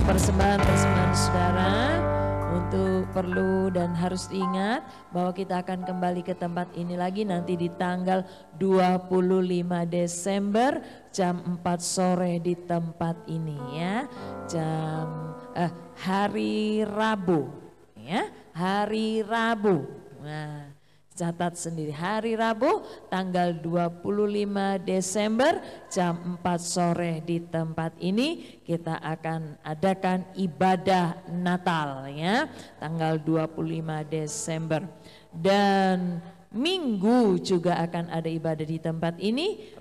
Persembahan-persembahan saudara untuk perlu dan harus diingat bahwa kita akan kembali ke tempat ini lagi nanti di tanggal 25 Desember jam 4 sore di tempat ini ya. Hari Rabu ya, hari Rabu. Nah, catat sendiri hari Rabu tanggal 25 Desember jam 4 sore di tempat ini kita akan adakan ibadah Natal ya tanggal 25 Desember dan Minggu juga akan ada ibadah di tempat ini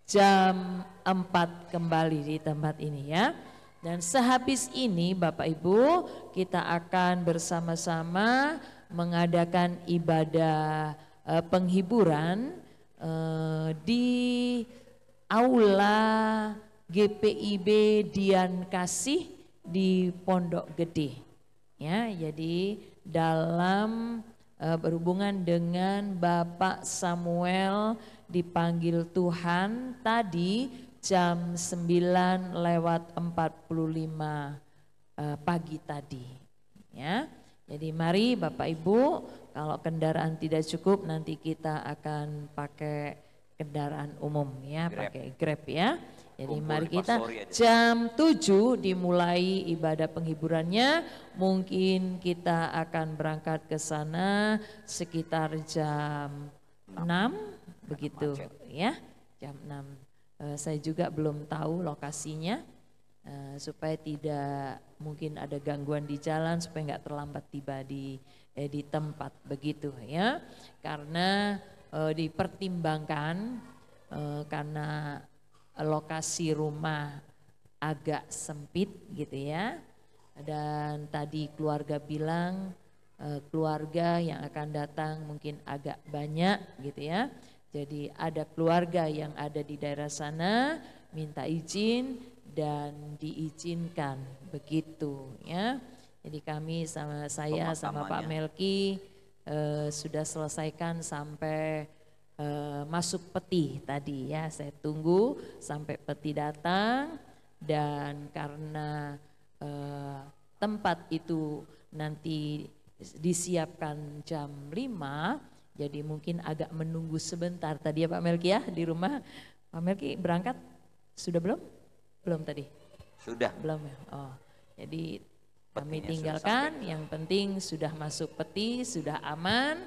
jam 4 kembali di tempat ini ya. Dan sehabis ini Bapak Ibu kita akan bersama-sama mengadakan ibadah penghiburan di aula GPIB Dian Kasih di Pondok Gede. Ya, jadi dalam berhubungan dengan Bapak Samuel dipanggil Tuhan tadi jam 9:45 pagi tadi. Ya. Jadi mari Bapak Ibu, kalau kendaraan tidak cukup nanti kita akan pakai kendaraan umum ya, pakai Grab ya. Jadi mari kita jam 7 dimulai ibadah penghiburannya, mungkin kita akan berangkat ke sana sekitar jam 6 begitu ya, jam 6. Saya juga belum tahu lokasinya. Supaya tidak mungkin ada gangguan di jalan supaya nggak terlambat tiba di tempat begitu ya karena dipertimbangkan karena lokasi rumah agak sempit gitu ya dan tadi keluarga bilang keluarga yang akan datang mungkin agak banyak gitu ya jadi ada keluarga yang ada di daerah sana minta izin dan diizinkan begitu ya. Jadi kami sama saya sama Pak Melki sudah selesaikan sampai masuk peti tadi ya. Saya tunggu sampai peti datang, dan karena tempat itu nanti disiapkan jam 5, jadi mungkin agak menunggu sebentar tadi ya Pak Melki ya di rumah. Pak Melki berangkat sudah belum? Belum tadi? Sudah. Belum ya? Oh, jadi kami Petinya tinggalkan, yang penting sudah masuk peti, sudah aman,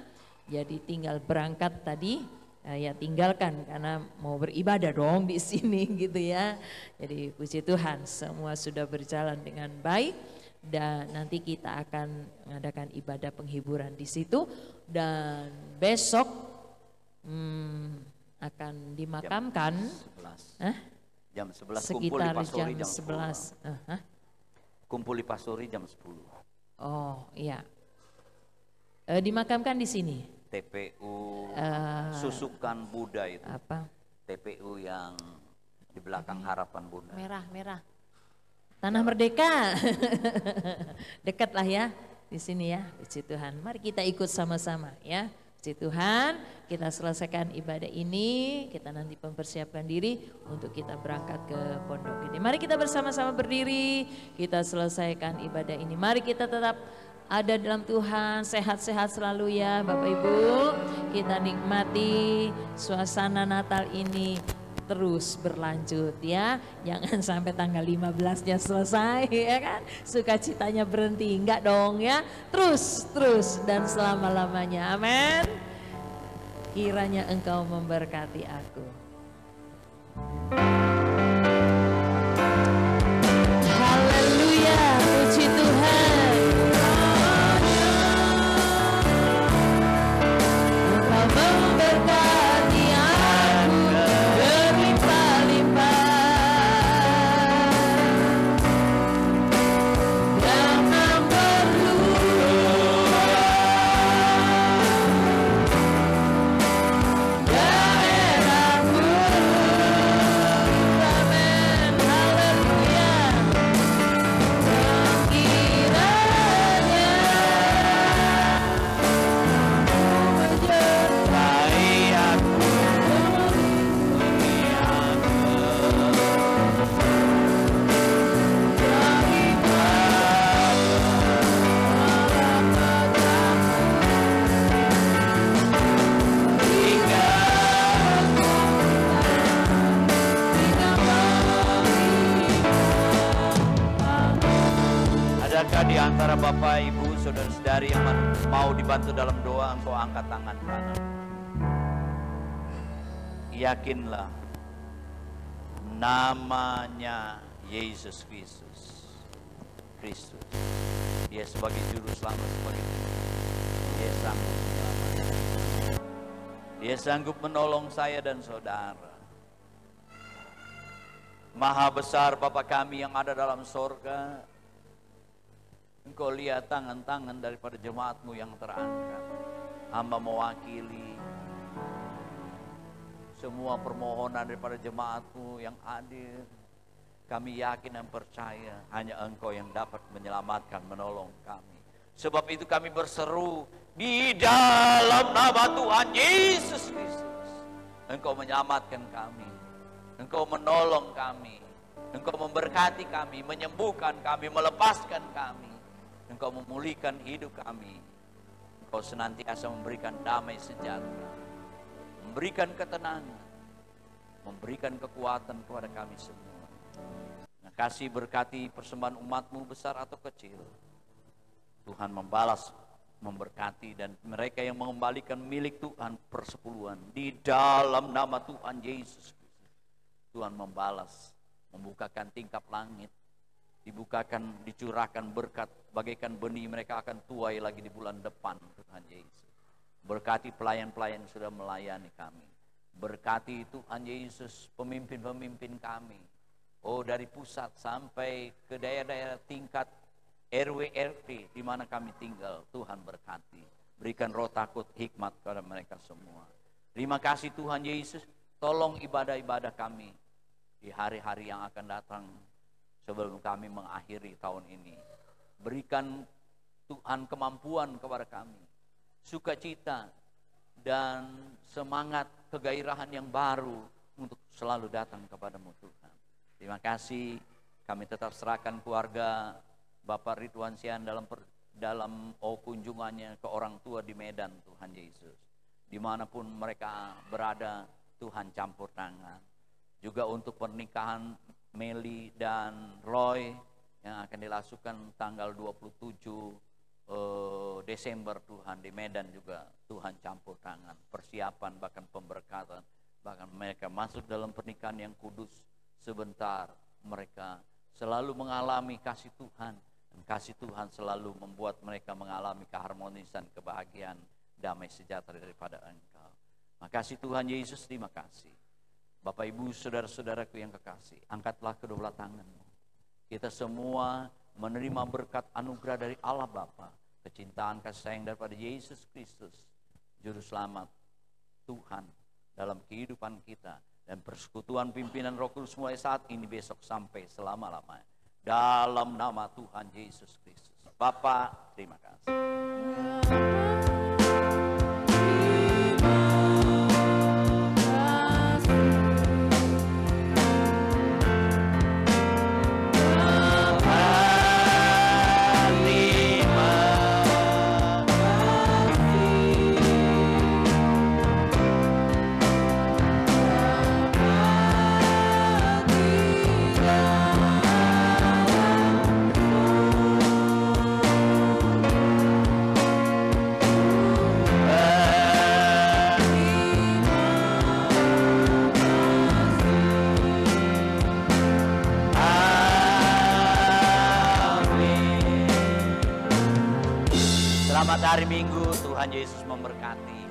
jadi tinggal berangkat tadi, ya tinggalkan karena mau beribadah dong di sini gitu ya. Jadi puji Tuhan semua sudah berjalan dengan baik, dan nanti kita akan mengadakan ibadah penghiburan di situ, dan besok akan dimakamkan. Jam 11 sekitar kumpul di Pastori jam 11. Kumpul di Pastori jam 10. Oh iya. Dimakamkan di sini. TPU Susukan Buddha itu. Apa? TPU yang di belakang Harapan Bunda. Merah. Tanah Merdeka. Dekat lah ya di sini ya. Puji Tuhan. Mari kita ikut sama-sama ya. Puji Tuhan, kita selesaikan ibadah ini, kita nanti mempersiapkan diri untuk kita berangkat ke Pondok Gede. Mari kita bersama-sama berdiri, kita selesaikan ibadah ini. Mari kita tetap ada dalam Tuhan, sehat-sehat selalu ya Bapak Ibu. Kita nikmati suasana Natal ini terus berlanjut ya. Jangan sampai tanggal 15-nya selesai ya kan. Sukacitanya berhenti, enggak dong ya. Terus dan selama-lamanya. Amin. Kiranya Engkau memberkati aku. Haleluya, puji Tuhan. Engkau memberkati aku berlimpah-limpah. Jangan perlu daerahmu. Amin, haleluya. Kiranya Menyertai aku, adakah di antara Bapak, Ibu, Saudara-saudari yang mau dibantu dalam doa? Engkau angkat tangan kanan. Yakinlah namanya Yesus Kristus. Dia sebagai juru selamat, sebagai Dia sanggup menyelamatkan. Dia sanggup menolong saya dan saudara. Maha besar Bapa kami yang ada dalam sorga. Engkau lihat tangan-tangan daripada jemaat-Mu yang terangkat. Hamba mewakili semua permohonan daripada jemaat-Mu yang hadir. Kami yakin dan percaya hanya Engkau yang dapat menyelamatkan, menolong kami. Sebab itu kami berseru di dalam nama Tuhan Yesus Kristus. Engkau menyelamatkan kami. Engkau menolong kami. Engkau memberkati kami, menyembuhkan kami, melepaskan kami. Engkau memulihkan hidup kami. Engkau senantiasa memberikan damai sejahtera, memberikan ketenangan, memberikan kekuatan kepada kami semua. Nah, kasih berkati persembahan umat-Mu besar atau kecil. Tuhan membalas, memberkati, dan mereka yang mengembalikan milik Tuhan persepuluhan di dalam nama Tuhan Yesus Kristus. Tuhan membalas, membukakan tingkap langit, dibukakan, dicurahkan berkat, bagaikan benih mereka akan tuai lagi di bulan depan. Tuhan Yesus berkati pelayan-pelayan yang sudah melayani kami. Berkati Tuhan Yesus pemimpin-pemimpin kami, dari pusat sampai ke daerah-daerah tingkat RW RT di mana kami tinggal. Tuhan berkati, berikan roh takut, hikmat kepada mereka semua. Terima kasih Tuhan Yesus. Tolong ibadah-ibadah kami di hari-hari yang akan datang. sebelum kami mengakhiri tahun ini. Berikan Tuhan kemampuan kepada kami, sukacita dan semangat kegairahan yang baru untuk selalu datang kepadamu Tuhan. Terima kasih, kami tetap serahkan keluarga Bapak Ridwan Sian dalam kunjungannya ke orang tua di Medan, Tuhan Yesus. Dimanapun mereka berada, Tuhan campur tangan. Juga untuk pernikahan Meli dan Roy yang akan dilangsungkan tanggal 27 Desember, Tuhan, di Medan juga Tuhan campur tangan. Persiapan bahkan pemberkatan, bahkan mereka masuk dalam pernikahan yang kudus. Sebentar mereka selalu mengalami kasih Tuhan, dan kasih Tuhan selalu membuat mereka mengalami keharmonisan, kebahagiaan, damai sejahtera daripada Engkau. Makasih Tuhan Yesus, terima kasih. Bapak Ibu saudara-saudaraku yang kekasih, angkatlah kedua tanganmu. Kita semua menerima berkat anugerah dari Allah Bapa, kecintaan kasih sayang daripada Yesus Kristus, Juru Selamat Tuhan dalam kehidupan kita, dan persekutuan pimpinan Roh Kudus mulai saat ini, besok sampai selama-lamanya. Dalam nama Tuhan Yesus Kristus. Bapa, terima kasih. Selamat hari Minggu, Tuhan Yesus memberkati.